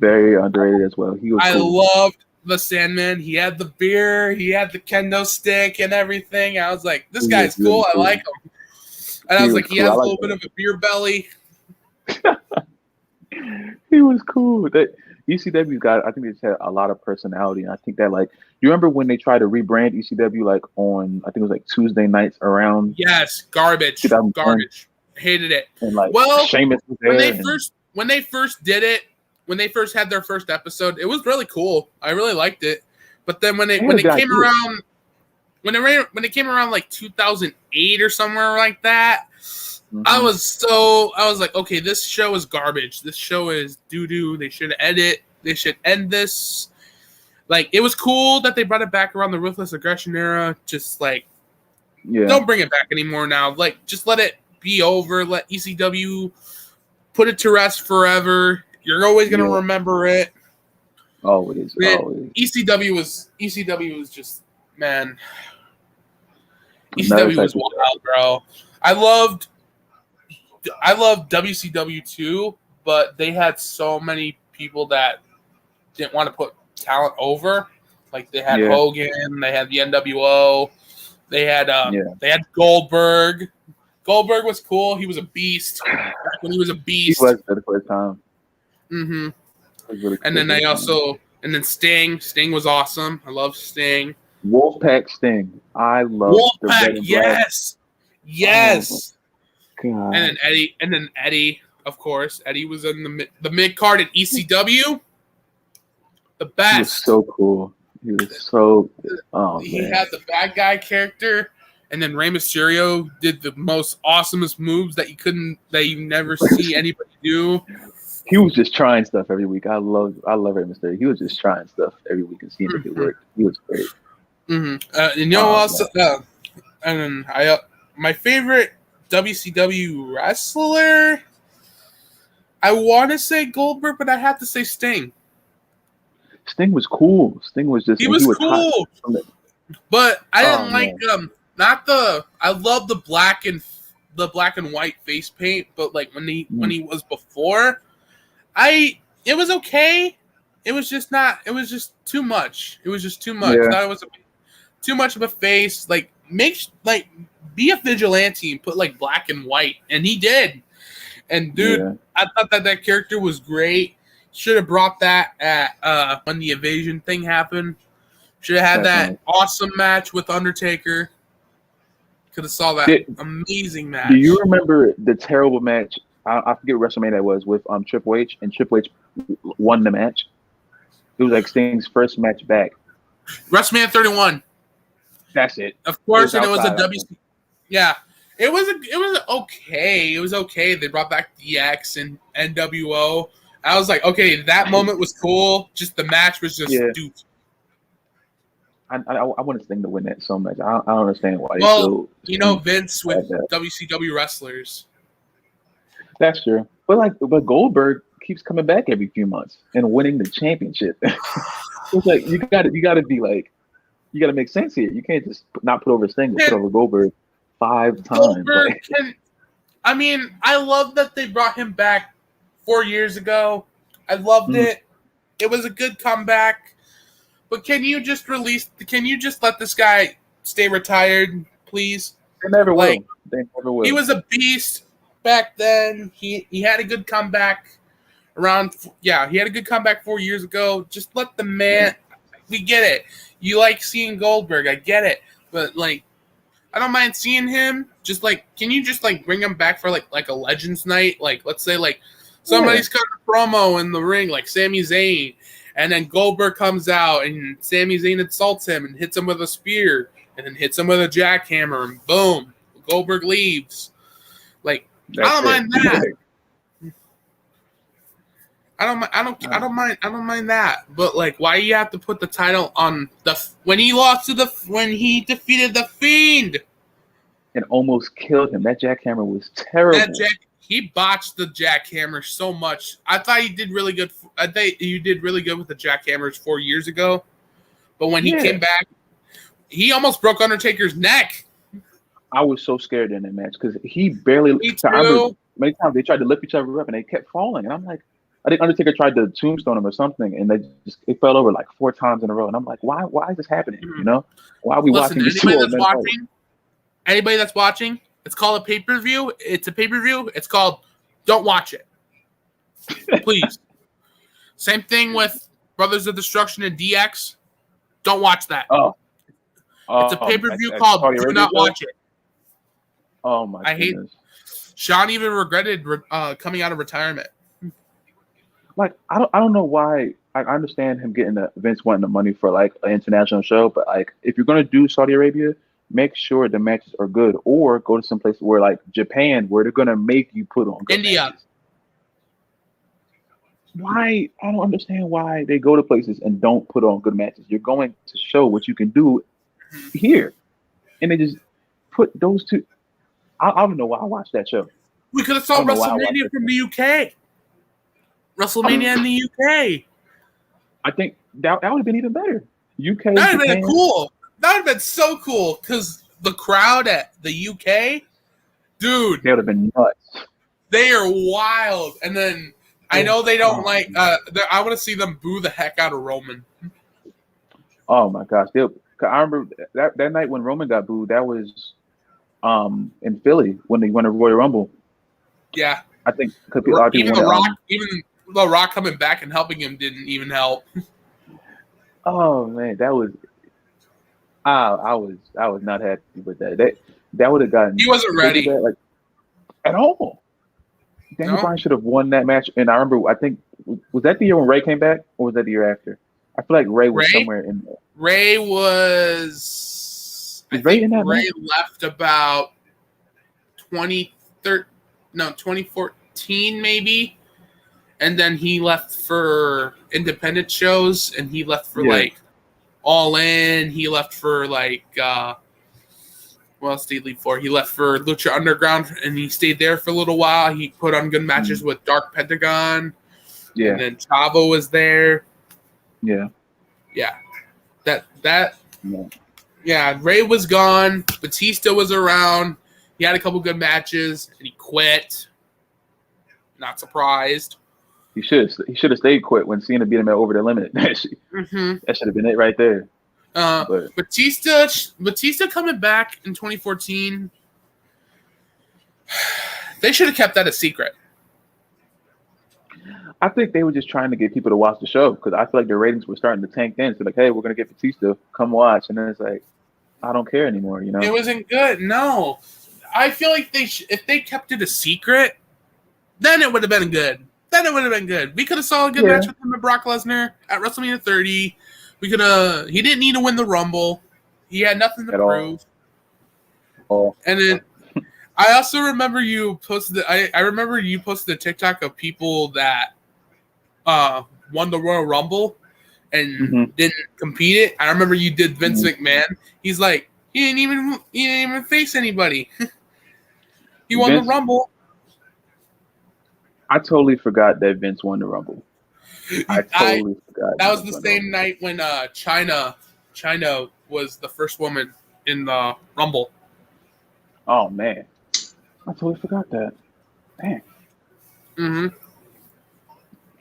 Very underrated as well. He was cool. Loved the Sandman. He had the beer. He had the kendo stick and everything. I was like, this guy's cool. I like him. And I was like, he has a little bit of a beer belly. He was cool. That ECW's got, I think they just had a lot of personality. And I think that, like, you remember when they tried to rebrand ECW, like, on, I think it was like Tuesday nights around? Yes, garbage. Hated it. And like, well, Sheamus was there when they first did it, when they first had their first episode, it was really cool. I really liked it. But then when it came around like 2008 or somewhere like that, I was like, okay, this show is garbage. This show is doo-doo. They should end this. Like, it was cool that they brought it back around the Ruthless Aggression era. Just like, don't bring it back anymore now. Like, just let it be over. Let ECW put it to rest forever. You're always going to remember it. Always. ECW was just, man. ECW was wild, bro. I loved WCW too, but they had so many people that didn't want to put talent over. Like they had Hogan, they had the NWO, they had Goldberg. Goldberg was cool. He was a beast. When he was a beast, he was for the first time. Mm-hmm. Really cool. And then Sting. Sting was awesome. I love Sting. Wolfpack Sting. I love Wolfpack. Yes. Oh, God. And then Eddie, of course. Eddie was in the mid card at ECW. The best. He was so cool. He was so good. He had the bad guy character, and then Rey Mysterio did the most awesomest moves that you never see anybody do. He was just trying stuff every week. I love Rey Mysterio. He was just trying stuff every week and seeing if it worked. He was great. And then my favorite WCW wrestler, I want to say Goldberg, but I have to say Sting. Sting was cool. He was cool, but I didn't I love the black and white face paint, but like when he was before, it was okay. It was just too much. Yeah. I thought it was too much of a face. Like be a vigilante and put like black and white, and he did. And dude, I thought that character was great. Should have brought that at when the Invasion thing happened. Should have had that awesome match with Undertaker. Could have saw that amazing match. Do you remember the terrible match? I forget what WrestleMania that was with Triple H, and Triple H won the match. It was like Sting's first match back. WrestleMania 31. That's it. Of course, and it was a WC. Yeah, it was okay. It was okay. They brought back DX and NWO. I was like, okay, that moment was cool. Just the match was just duped. I want Sting to win that so much. I don't understand why. Well, Vince with WCW wrestlers. That's true, but Goldberg keeps coming back every few months and winning the championship. It's like you got to be like, you got to make sense here. You can't just not put over Sting, but put over Goldberg 5 times. I love that they brought him back 4 years ago. I loved it. It was a good comeback. But can you just let this guy stay retired, please? They never will. They never will. He was a beast back then. He had a good comeback he had a good comeback 4 years ago. Just let the man we get it. You like seeing Goldberg, I get it. But I don't mind seeing him. Just can you just bring him back for like a Legends night? Let's say somebody's cutting a promo in the ring, like Sami Zayn. And then Goldberg comes out, and Sami Zayn insults him and hits him with a spear, and then hits him with a jackhammer, and boom, Goldberg leaves. I don't mind that. I don't mind that. But why you have to put the title on when he defeated the Fiend and almost killed him? That jackhammer was terrible. He botched the jackhammer so much. I thought he did really good. I think you did really good with the jackhammers 4 years ago. But when he came back, he almost broke Undertaker's neck. I was so scared in that match because he barely. Me too. Many times they tried to lift each other up and they kept falling, and I'm like, I think Undertaker tried to tombstone him or something, and it fell over 4 times in a row, and I'm like, why is this happening? Why are we watching this? Anybody that's watching. It's called a pay-per-view. It's a pay-per-view. It's called Don't Watch It. Please. Same thing with Brothers of Destruction and DX. Don't watch that. It's a pay-per-view called Do Not Watch It. Oh, my goodness. Sean even regretted coming out of retirement. I don't know why. I understand him getting Vince wanting the money for an international show, but if you're going to do Saudi Arabia, make sure the matches are good, or go to some place where Japan, where they're gonna make you put on good India. Matches. Why? I don't understand why they go to places and don't put on good matches. You're going to show what you can do here, and they just put those two. I don't know why I watched that show. We could have saw WrestleMania from the UK. WrestleMania in the UK. I think that would have been even better. UK. That would have been cool. That would have been so cool because the crowd at the UK, dude, they would have been nuts. They are wild. And then I know they don't I want to see them boo the heck out of Roman. Oh my gosh. I remember that night when Roman got booed, that was in Philly when they won a Royal Rumble. Yeah. I think a lot of people even The Rock coming back and helping him didn't even help. Oh man, that was I was not happy with that. That would have gotten. He wasn't ready at all. Daniel Bryan should have won that match. And I remember, I think, was that the year when Ray came back, or was that the year after? I feel like Ray was somewhere in there. Ray was. Ray in that Ray match? left about 2014 maybe, and then he left for independent shows, and he left for All In. He left for what else did he leave for? He left for Lucha Underground, and he stayed there for a little while. He put on good matches with Dark Pentagon. Yeah. And then Chavo was there. Yeah. Yeah. Yeah, Ray was gone. Batista was around. He had a couple good matches, and he quit. Not surprised. He should have stayed quit when Cena beat him over the limit. That should have been it right there. Batista coming back in 2014. They should have kept that a secret. I think they were just trying to get people to watch the show because I feel like the ratings were starting to tank then. So hey, we're gonna get Batista, come watch, and then it's I don't care anymore. It wasn't good. No, I feel like if they kept it a secret, then it would have been good. We could have saw a good match with him and Brock Lesnar at WrestleMania 30. He didn't need to win the Rumble. He had nothing to prove. And then I also remember you posted. I remember you posted a TikTok of people that won the Royal Rumble, and didn't compete it. I remember you did Vince McMahon. He's like, he didn't even face anybody. He won the Rumble. I totally forgot that Vince won the Rumble. I totally forgot. That was the same night when China was the first woman in the Rumble. Oh man, I totally forgot that. Dang.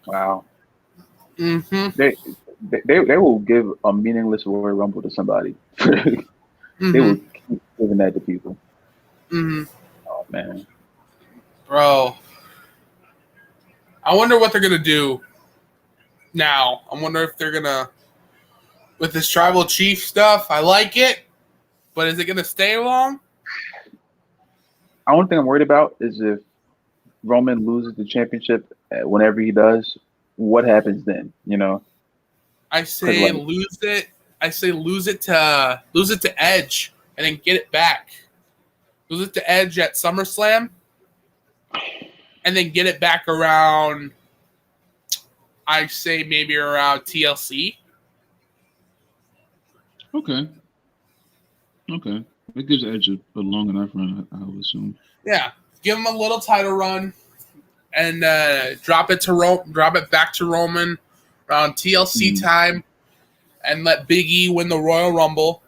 Wow. They will give a meaningless Royal Rumble to somebody. They will keep giving that to people. Oh man, bro. I wonder what they're gonna do now. I wonder if they're gonna, with this tribal chief stuff. I like it, but is it gonna stay long? The only thing I'm worried about is if Roman loses the championship whenever he does, what happens then? You know, I say lose it. I say lose it to Edge and then get it back. Lose it to Edge at SummerSlam, and then get it back around. I say maybe around TLC. Okay. That gives Edge a long enough run, I would assume. Yeah, give him a little title run, and drop it back to Roman around TLC time, and let Big E win the Royal Rumble,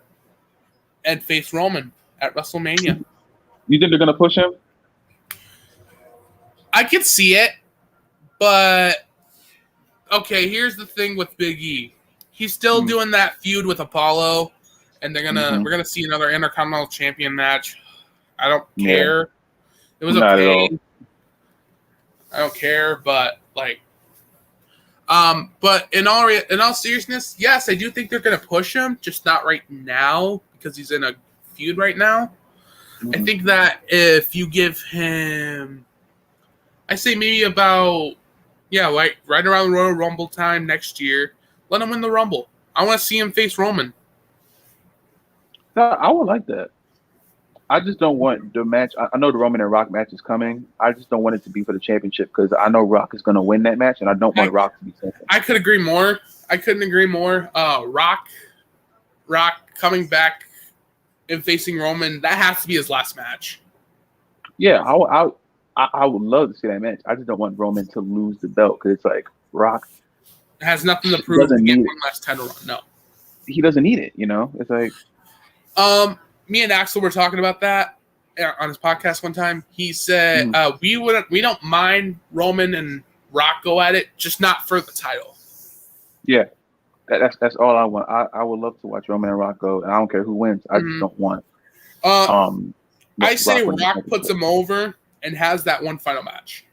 and face Roman at WrestleMania. You think they're gonna push him? I could see it, but okay. Here's the thing with Big E. He's still doing that feud with Apollo, and we're gonna see another Intercontinental Champion match. I don't care. It was Not okay. at all. I don't care, but but in all seriousness, yes, I do think they're gonna push him, just not right now because he's in a feud right now. I think that if you give him, I say maybe about right around Royal Rumble time next year, let him win the Rumble. I want to see him face Roman. No, I would like that. I just don't want the match. I know the Roman and Rock match is coming. I just don't want it to be for the championship because I know Rock is going to win that match, and I don't want Rock to be champion. I could agree more. I couldn't agree more. Rock coming back and facing Roman, that has to be his last match. Yeah, I would love to see that match. I just don't want Roman to lose the belt because it's like Rock has nothing to prove to get one last title run. No, he doesn't need it. You know, it's like me and Axel were talking about that on his podcast one time. He said we don't mind Roman and Rock go at it, just not for the title. Yeah, that's all I want. I would love to watch Roman and Rock go, and I don't care who wins. I just don't want. I say Rock puts him over and has that one final match.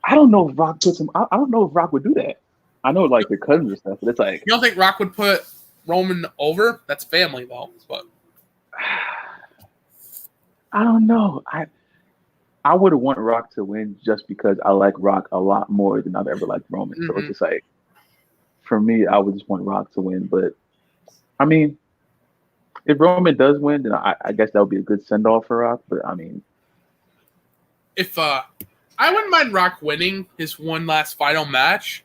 I don't know if Rock puts him. I don't know if Rock would do that. I know like the cousins and stuff, but it's like you don't think Rock would put Roman over? That's family though. But I don't know. I would want Rock to win just because I like Rock a lot more than I've ever liked Roman. So it's just like for me, I would just want Rock to win. But I mean, if Roman does win, then I guess that would be a good send off for Rock. But I mean, if I wouldn't mind Rock winning his one last final match,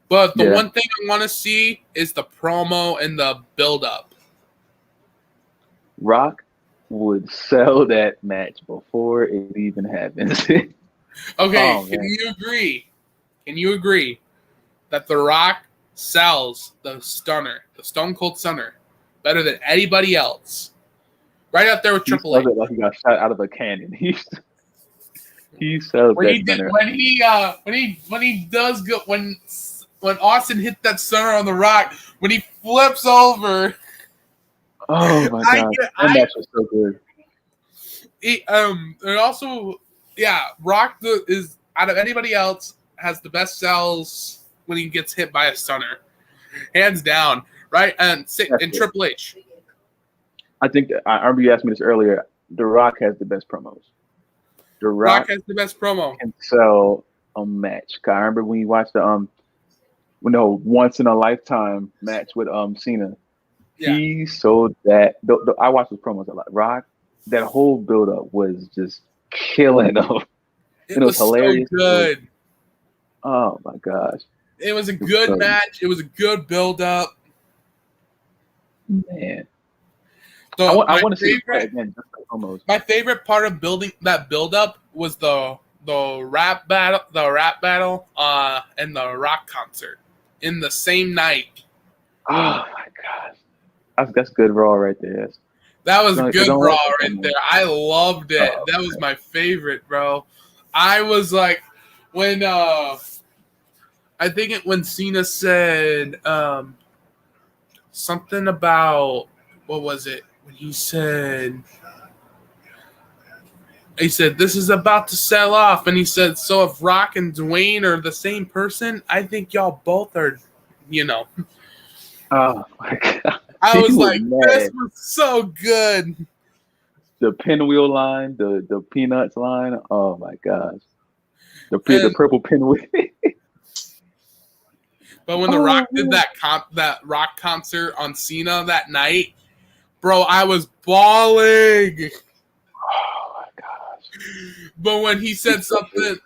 but the one thing I want to see is the promo and the build up. Rock would sell that match before it even happens. Okay, can you agree? Can you agree that The Rock sells the Stunner, the Stone Cold Stunner, better than anybody else? Right up there with Triple H. Like he got shot out of a cannon. He sells that Stunner. When Austin hit that Stunner on The Rock, when he flips over. Oh my god, that match was so good. And also, Rock is out of anybody else has the best sells when he gets hit by a Stunner, hands down, right? And Triple H. I think I remember you asked me this earlier. The Rock has the best promos. The Rock has the best promo. Can sell a match. I remember when you watched the once in a lifetime match with Cena. Yeah. He sold that. I watched his promos a lot. Rock, that whole build up was just killing them. It was hilarious. So good. Oh my gosh. It was a good match. It was a good build-up. Man. I want to see the fight again. Almost. My favorite part of building that build-up was the rap battle, and the rock concert in the same night. Oh my gosh, that's good Raw right there. That was good Raw right there. I loved it. That was my favorite, bro. I was like, when when Cena said something about, what was it? When he said this is about to sell off, and he said, so if Rock and Dwayne are the same person, I think y'all both are, Oh my god. I was like, this was so good. The pinwheel line, the peanuts line. Oh my gosh. The purple pinwheel. But when The Rock did that Rock concert on Cena that night, bro, I was bawling. Oh my gosh. But when he said something,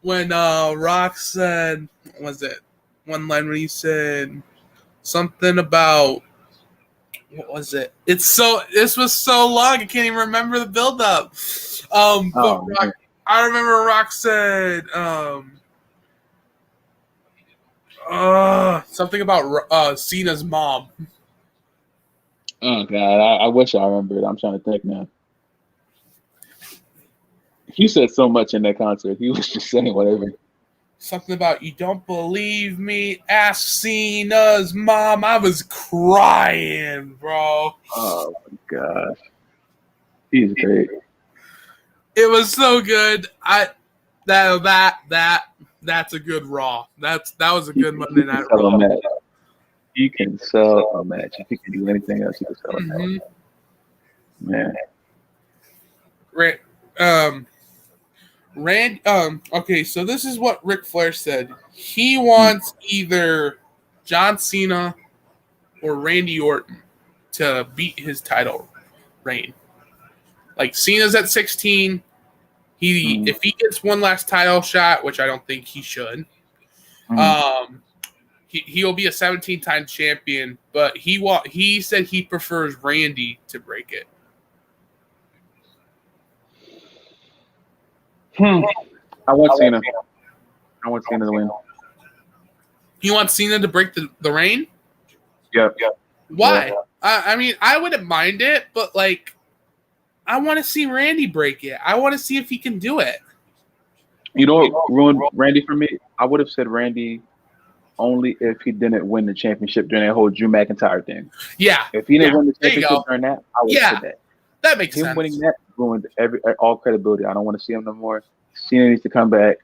when Rock said, what was it? One line when he said something about, what was it? This was so long, I can't even remember the build-up. Rock, I remember Rock said something about Cena's mom. Oh god, I wish I remembered. I'm trying to think now. He said so much in that concert. He was just saying whatever. Something about, you don't believe me? Ask Cena's mom. I was crying, bro. Oh my gosh, he's great. It was so good. That's a good Raw. That was a good Monday Night Raw. You can sell a match. If you can do anything else, you can sell a match. Man. Okay, so this is what Ric Flair said. He wants either John Cena or Randy Orton to beat his title reign. Like, Cena's at 16. If he gets one last title shot, which I don't think he should, he'll be a 17-time champion. But he said he prefers Randy to break it. I want Cena. I want Cena to win. You want Cena to break the reign? Yep. Why? Yeah. I mean, I wouldn't mind it, but like, I want to see Randy break it. I want to see if he can do it. You know what ruined Randy for me? I would have said Randy only if he didn't win the championship during that whole Drew McIntyre thing. Yeah. If he didn't win the championship during that, I would have said that. That makes sense. Him winning that ruined all credibility. I don't want to see him no more. Cena needs to come back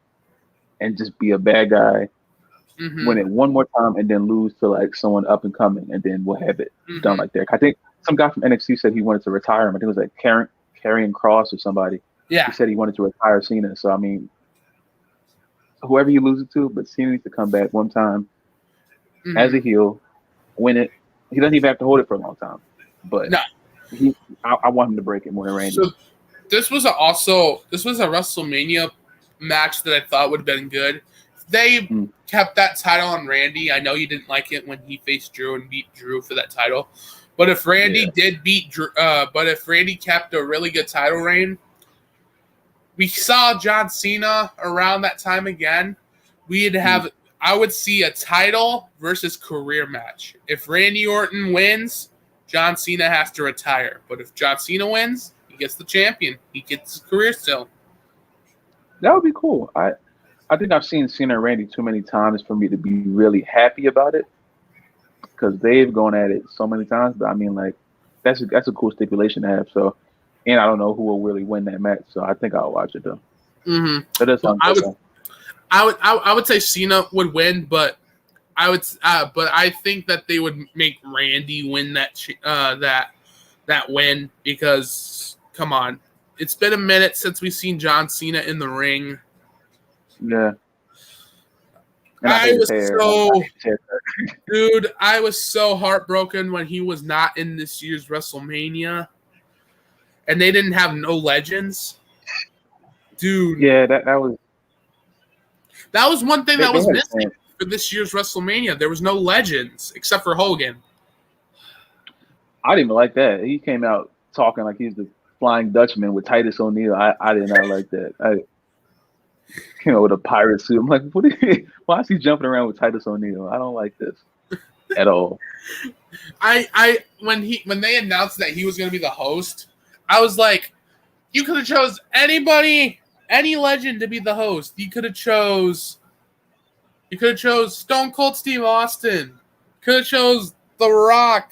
and just be a bad guy, win it one more time, and then lose to like someone up and coming, and then we'll have it done like that. I think some guy from NXT said he wanted to retire him. I think it was like Karrion Kross or somebody. Yeah. He said he wanted to retire Cena. So I mean, whoever you lose it to, but Cena needs to come back one time as a heel, win it. He doesn't even have to hold it for a long time, but I want him to break it more than Randy. So this was a WrestleMania match that I thought would have been good. They kept that title on Randy. I know you didn't like it when he faced Drew and beat Drew for that title, but if Randy did beat Drew, if Randy kept a really good title reign, we saw John Cena around that time again. We'd have, I would see a title versus career match. If Randy Orton wins, John Cena has to retire. But if John Cena wins, he gets the champion. He gets his career still. That would be cool. I think I've seen Cena and Randy too many times for me to be really happy about it, because they've gone at it so many times. But I mean, like, that's a cool stipulation to have. So, and I don't know who will really win that match. So I think I'll watch it though. That does sound good. I would say Cena would win, but I think that they would make Randy win that win, because come on, it's been a minute since we've seen John Cena in the ring. Yeah. I was so heartbroken when he was not in this year's WrestleMania, and they didn't have no legends, dude. Yeah, that was one thing that was missing. for this year's WrestleMania. There was no legends except for Hogan. I didn't even like that. He came out talking like he's the Flying Dutchman with Titus O'Neil. I did not like that. I came out with a pirate suit. I'm like, why is he jumping around with Titus O'Neil? I don't like this at all. When they announced that he was going to be the host, I was like, you could have chose anybody, any legend to be the host. You could have chose Stone Cold Steve Austin. Could have chose The Rock.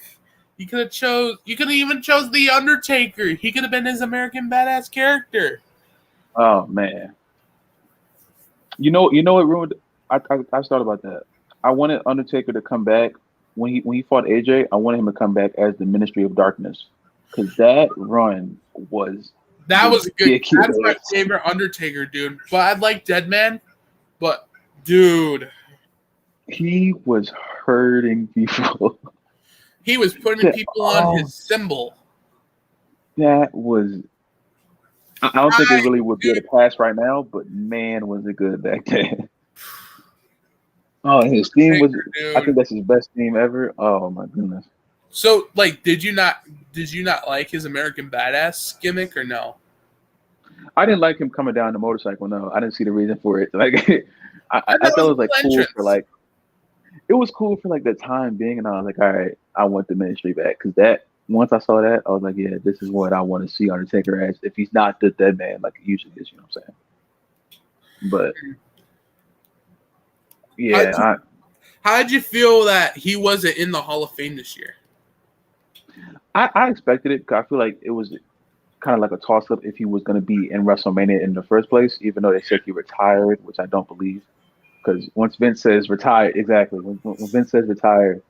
You could have even chose The Undertaker. He could have been his American Badass character. Oh man. You know what ruined I thought about that. I wanted Undertaker to come back when he fought AJ. I wanted him to come back as the Ministry of Darkness, because that run was good. That's my favorite Undertaker, dude. But I like Deadman. But dude, he was hurting people. He was putting people on his symbol. That was. I don't think it really would be able to pass right now, but man, was it good back then. Oh, his theme was. Dude. I think that's his best theme ever. Oh my goodness. So, like, did you not like his American Badass gimmick or no? I didn't like him coming down the motorcycle. No, I didn't see the reason for it. Like, I thought it was like cool for like. It was cool for like the time being, and I was like, all right, I want the Ministry back, because that once I saw that, I was like, yeah, this is what I want to see Undertaker as, if he's not the dead man like he usually is. You know what I'm saying? But yeah, how did you feel that he wasn't in the Hall of Fame this year? I expected it, because I feel like it was kind of like a toss-up if he was going to be in WrestleMania in the first place, even though they said he retired, which I don't believe. Because once Vince says retired, exactly, when Vince says retired,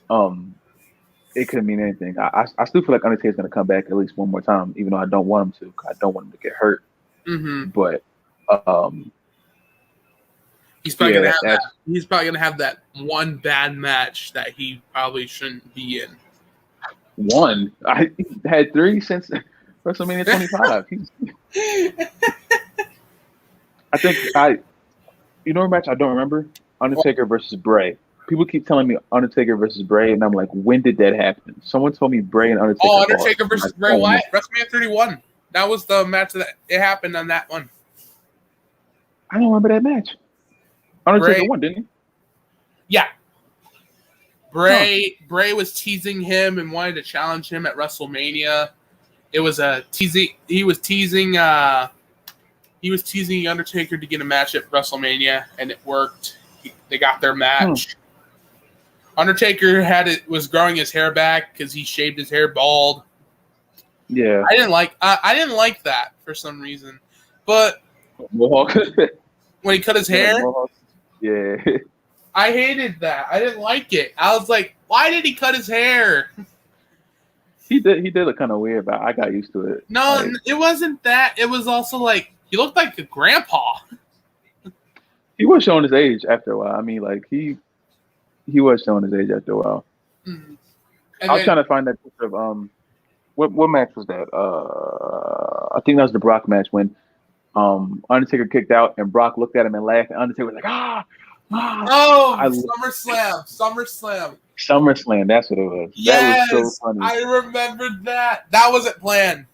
it could mean anything. I still feel like Undertaker's going to come back at least one more time, even though I don't want him to, because I don't want him to get hurt. Mm-hmm. But he's probably going to have that one bad match that he probably shouldn't be in. One? I had 3 since WrestleMania 25. I think you know a match I don't remember? Undertaker versus Bray. People keep telling me Undertaker versus Bray, and I'm like, when did that happen? Someone told me Bray and Undertaker. Oh, Undertaker versus Bray Wyatt, WrestleMania 31. That was the match that it happened on that one. I don't remember that match. Undertaker won, didn't he? Yeah. Bray was teasing him and wanted to challenge him at WrestleMania. It was a teasing. He was teasing Undertaker to get a match at WrestleMania, and it worked. They got their match. Undertaker was growing his hair back because he shaved his hair bald. Yeah, I didn't like that for some reason, but when he cut his hair, yeah, I hated that. I didn't like it. I was like, why did he cut his hair? He did look kind of weird, but I got used to it. No, it wasn't that. It was also like he looked like a grandpa. He was showing his age after a while. I mean, like he was showing his age after a while. Mm-hmm. I was trying to find that picture of what match was that? I think that was the Brock match when Undertaker kicked out and Brock looked at him and laughed, and Undertaker was like, ah. Oh, SummerSlam. SummerSlam, that's what it was. Yes, that was so funny. I remembered that. That wasn't planned.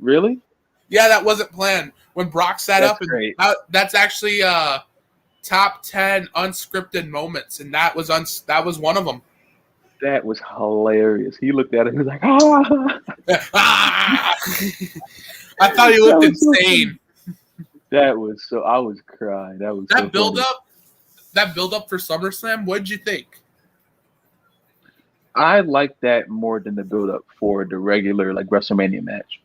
Really? Yeah, that wasn't planned. When Brock sat up, and that's actually top 10 unscripted moments, and that was one of them. That was hilarious. He looked at it, he was like, ah. I thought he looked insane. That was so. I was crying. That build up. That build up for SummerSlam. What did you think? I liked that more than the build up for the regular like WrestleMania match.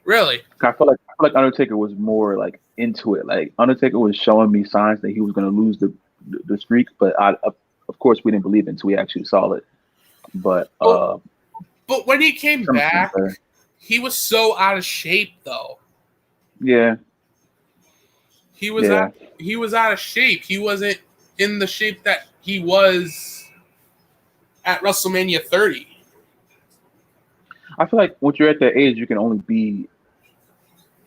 Really? I feel like Undertaker was more like into it. Like Undertaker was showing me signs that he was going to lose the streak, but of course we didn't believe it until we actually saw it. But when he came back, he was so out of shape, though. Yeah. He was out of shape. He wasn't in the shape that he was at WrestleMania 30. I feel like once you're at that age, you can only be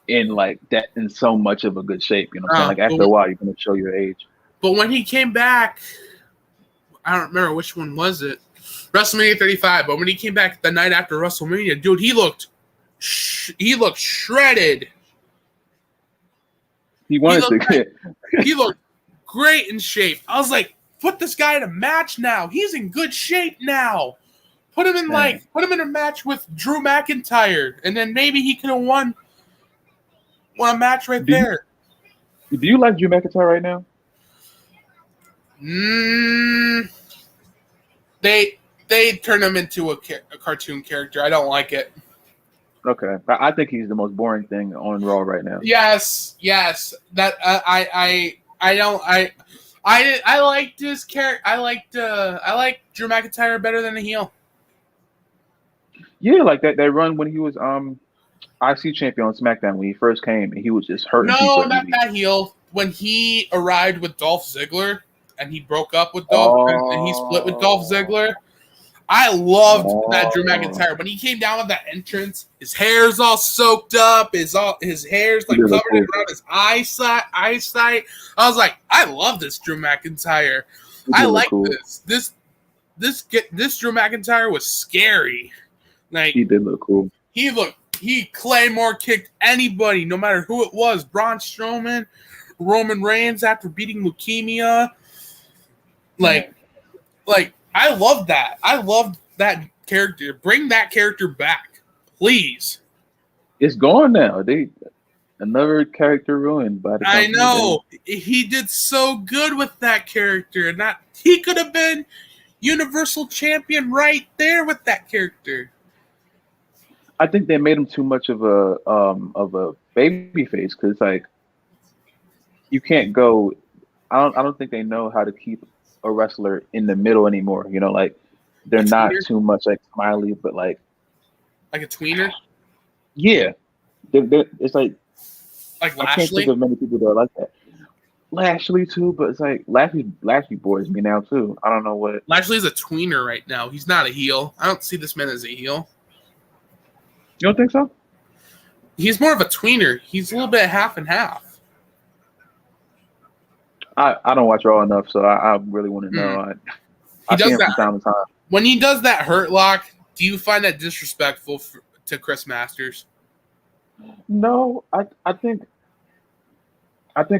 in like that in so much of a good shape. You know what I'm saying? Like after a while, you're going to show your age. But when he came back, I don't remember which one was it. WrestleMania 35. But when he came back the night after WrestleMania, dude, he looked shredded. He looked great in shape. I was like, put this guy in a match now. He's in good shape now. Put him in a match with Drew McIntyre, and then maybe he could have won a match there. Do you like Drew McIntyre right now? They turned him into a cartoon character. I don't like it. Okay, I think he's the most boring thing on Raw right now. Yes. That I liked his character. I like Drew McIntyre better than the heel. Yeah, like that run when he was IC champion on SmackDown when he first came and he was just hurting people. No, not that heel. When he arrived with Dolph Ziggler and he broke up with Dolph and he split with Dolph Ziggler. I loved that Drew McIntyre. When he came down with that entrance, his hair's all soaked up, his hair's like covered around his eyesight. I was like, I love this Drew McIntyre. I like this. This Drew McIntyre was scary. Like he did look cool. He Claymore kicked anybody, no matter who it was. Braun Strowman, Roman Reigns after beating leukemia. Like I love that. I loved that character. Bring that character back, please. It's gone now. Another character ruined by the company. I know. He did so good with that character, and he could have been Universal Champion right there with that character. I think they made him too much of a baby face because like you can't go. I don't think they know how to keep a wrestler in the middle anymore. You know, like they're not too much like Smiley, but like a tweener. Yeah, it's like Lashley. I can't think of many people that are like that. Lashley too, but it's like Lashley bores me now too. I don't know what. Lashley's a tweener right now. He's not a heel. I don't see this man as a heel. You don't think so? He's more of a tweener. He's a little bit half and half. I don't watch Raw enough, so I really want to know. He does see him that from time to time. When he does that hurt lock. Do you find that disrespectful to Chris Masters? No, I think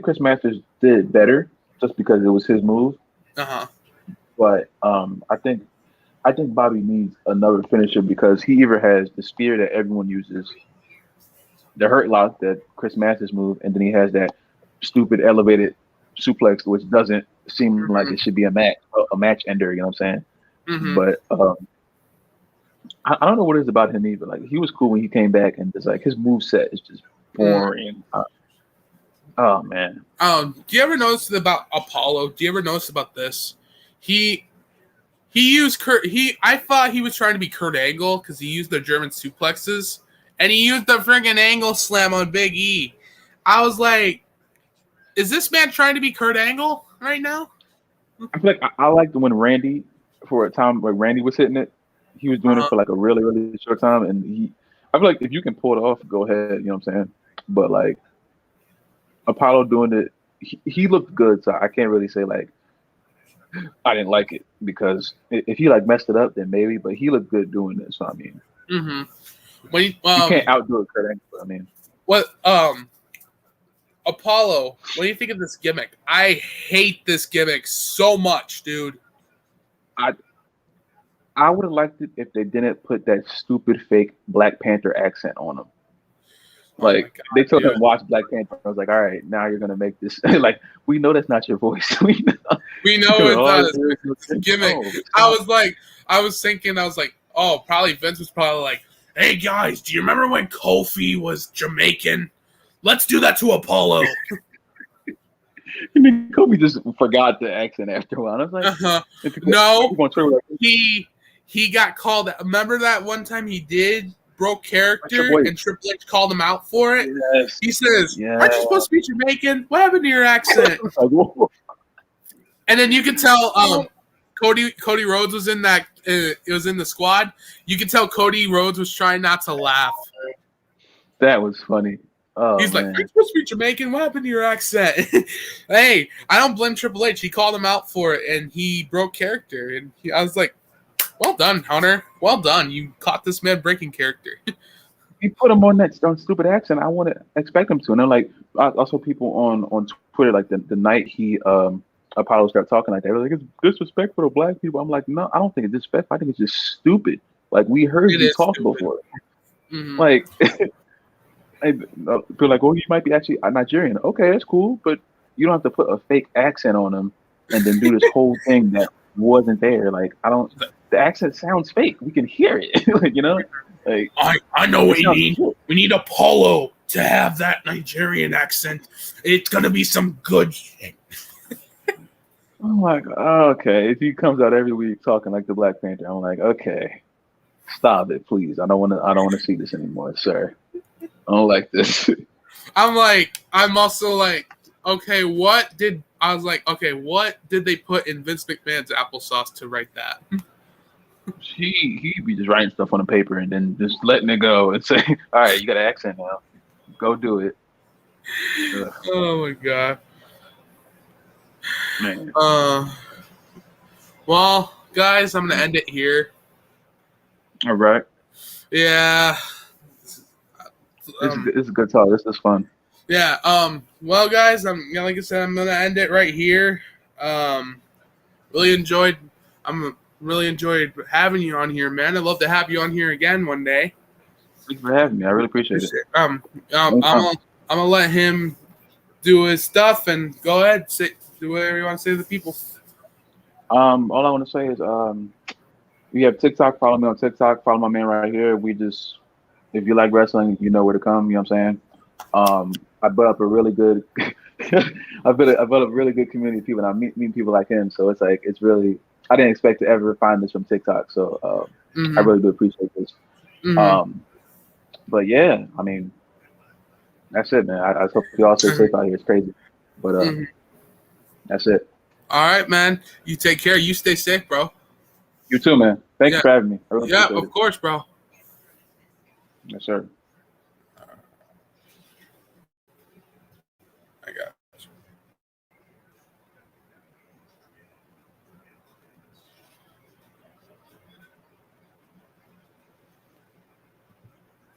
Chris Masters did better just because it was his move. But I think Bobby needs another finisher because he either has the spear that everyone uses, the hurt lock that Chris Masters move, and then he has that stupid elevated suplex, which doesn't seem like it should be a match ender. You know what I'm saying? But I don't know what it is about him either. Like he was cool when he came back, and it's like his move set is just boring. Oh man. Do you ever notice about Apollo? Do you ever notice about this? He used Kurt. I thought he was trying to be Kurt Angle because he used the German suplexes, and he used the friggin' angle slam on Big E. I was like, is this man trying to be Kurt Angle right now? I feel like I liked when Randy, for a time when Randy was hitting it, he was doing it for like a really, really short time. And I feel like if you can pull it off, go ahead. You know what I'm saying? But like Apollo doing it, he looked good. So I can't really say like I didn't like it because if he like messed it up, then maybe. But he looked good doing it. So I mean, you can't outdo it, Kurt Angle. I mean, what Apollo, what do you think of this gimmick? I hate this gimmick so much, dude. I would have liked it if they didn't put that stupid fake Black Panther accent on him. Like they told him watch Black Panther. I was like, all right, now you're gonna make this like we know that's not your voice. we know it's not a gimmick. I was thinking, oh, probably Vince was probably like, hey guys, do you remember when Kofi was Jamaican? Let's do that to Apollo. And then Kobe just forgot the accent after a while. I was like, no, he got called. Remember that one time he broke character and Triple H called him out for it? Yes. He says, aren't you supposed to be Jamaican? What happened to your accent? And then you could tell Cody Rhodes was in that. It was in the squad. You could tell Cody Rhodes was trying not to laugh. That was funny. Oh, He's like, man. "You're supposed to be Jamaican. What happened to your accent?" Hey, I don't blame Triple H. He called him out for it, and he broke character. And I was like, "Well done, Hunter. Well done. You caught this man breaking character." He put him on that stupid accent. I want to expect him to. And then, like, also people on Twitter, like the night he Apollo started talking like that, they were like, it's disrespectful to black people. I'm like, no, I don't think it's disrespectful. I think it's just stupid. Like, we heard you talk before. Mm-hmm. Like, people like, oh, you might be actually a Nigerian. Okay, that's cool, but you don't have to put a fake accent on him and then do this whole thing that wasn't there. Like, the accent sounds fake. We can hear it. Like, you know? Like, I know what you need. Cool. We need Apollo to have that Nigerian accent. It's gonna be some good shit. Oh my god. Okay. If he comes out every week talking like the Black Panther, I'm like, okay, stop it, please. I don't want to see this anymore, sir. I don't like this. I'm also like, okay, what did they put in Vince McMahon's applesauce to write that? He be just writing stuff on the paper and then just letting it go and say, all right, you got an accent now. Go do it. Ugh. Oh my god. Man. Well, guys, I'm gonna end it here. All right. Yeah. It's a good talk. This is fun. Yeah. Well, guys, like I said, I'm gonna end it right here. Really enjoyed having you on here, man. I'd love to have you on here again one day. Thanks for having me. I really appreciate it. I'm gonna let him do his stuff and go ahead, do whatever you want to say to the people. All I want to say is, we have TikTok. Follow me on TikTok. Follow my man right here. If you like wrestling, you know where to come. You know what I'm saying? I built up a really good, I built a really good community of people, and I meet people like him. So it's really. I didn't expect to ever find this from TikTok, so I really do appreciate this. Mm-hmm. But yeah, I mean, that's it, man. I hope you all stay safe out here. It's crazy, but that's it. All right, man. You take care. You stay safe, bro. You too, man. Thanks for having me. Really of course, bro. Yes, sir.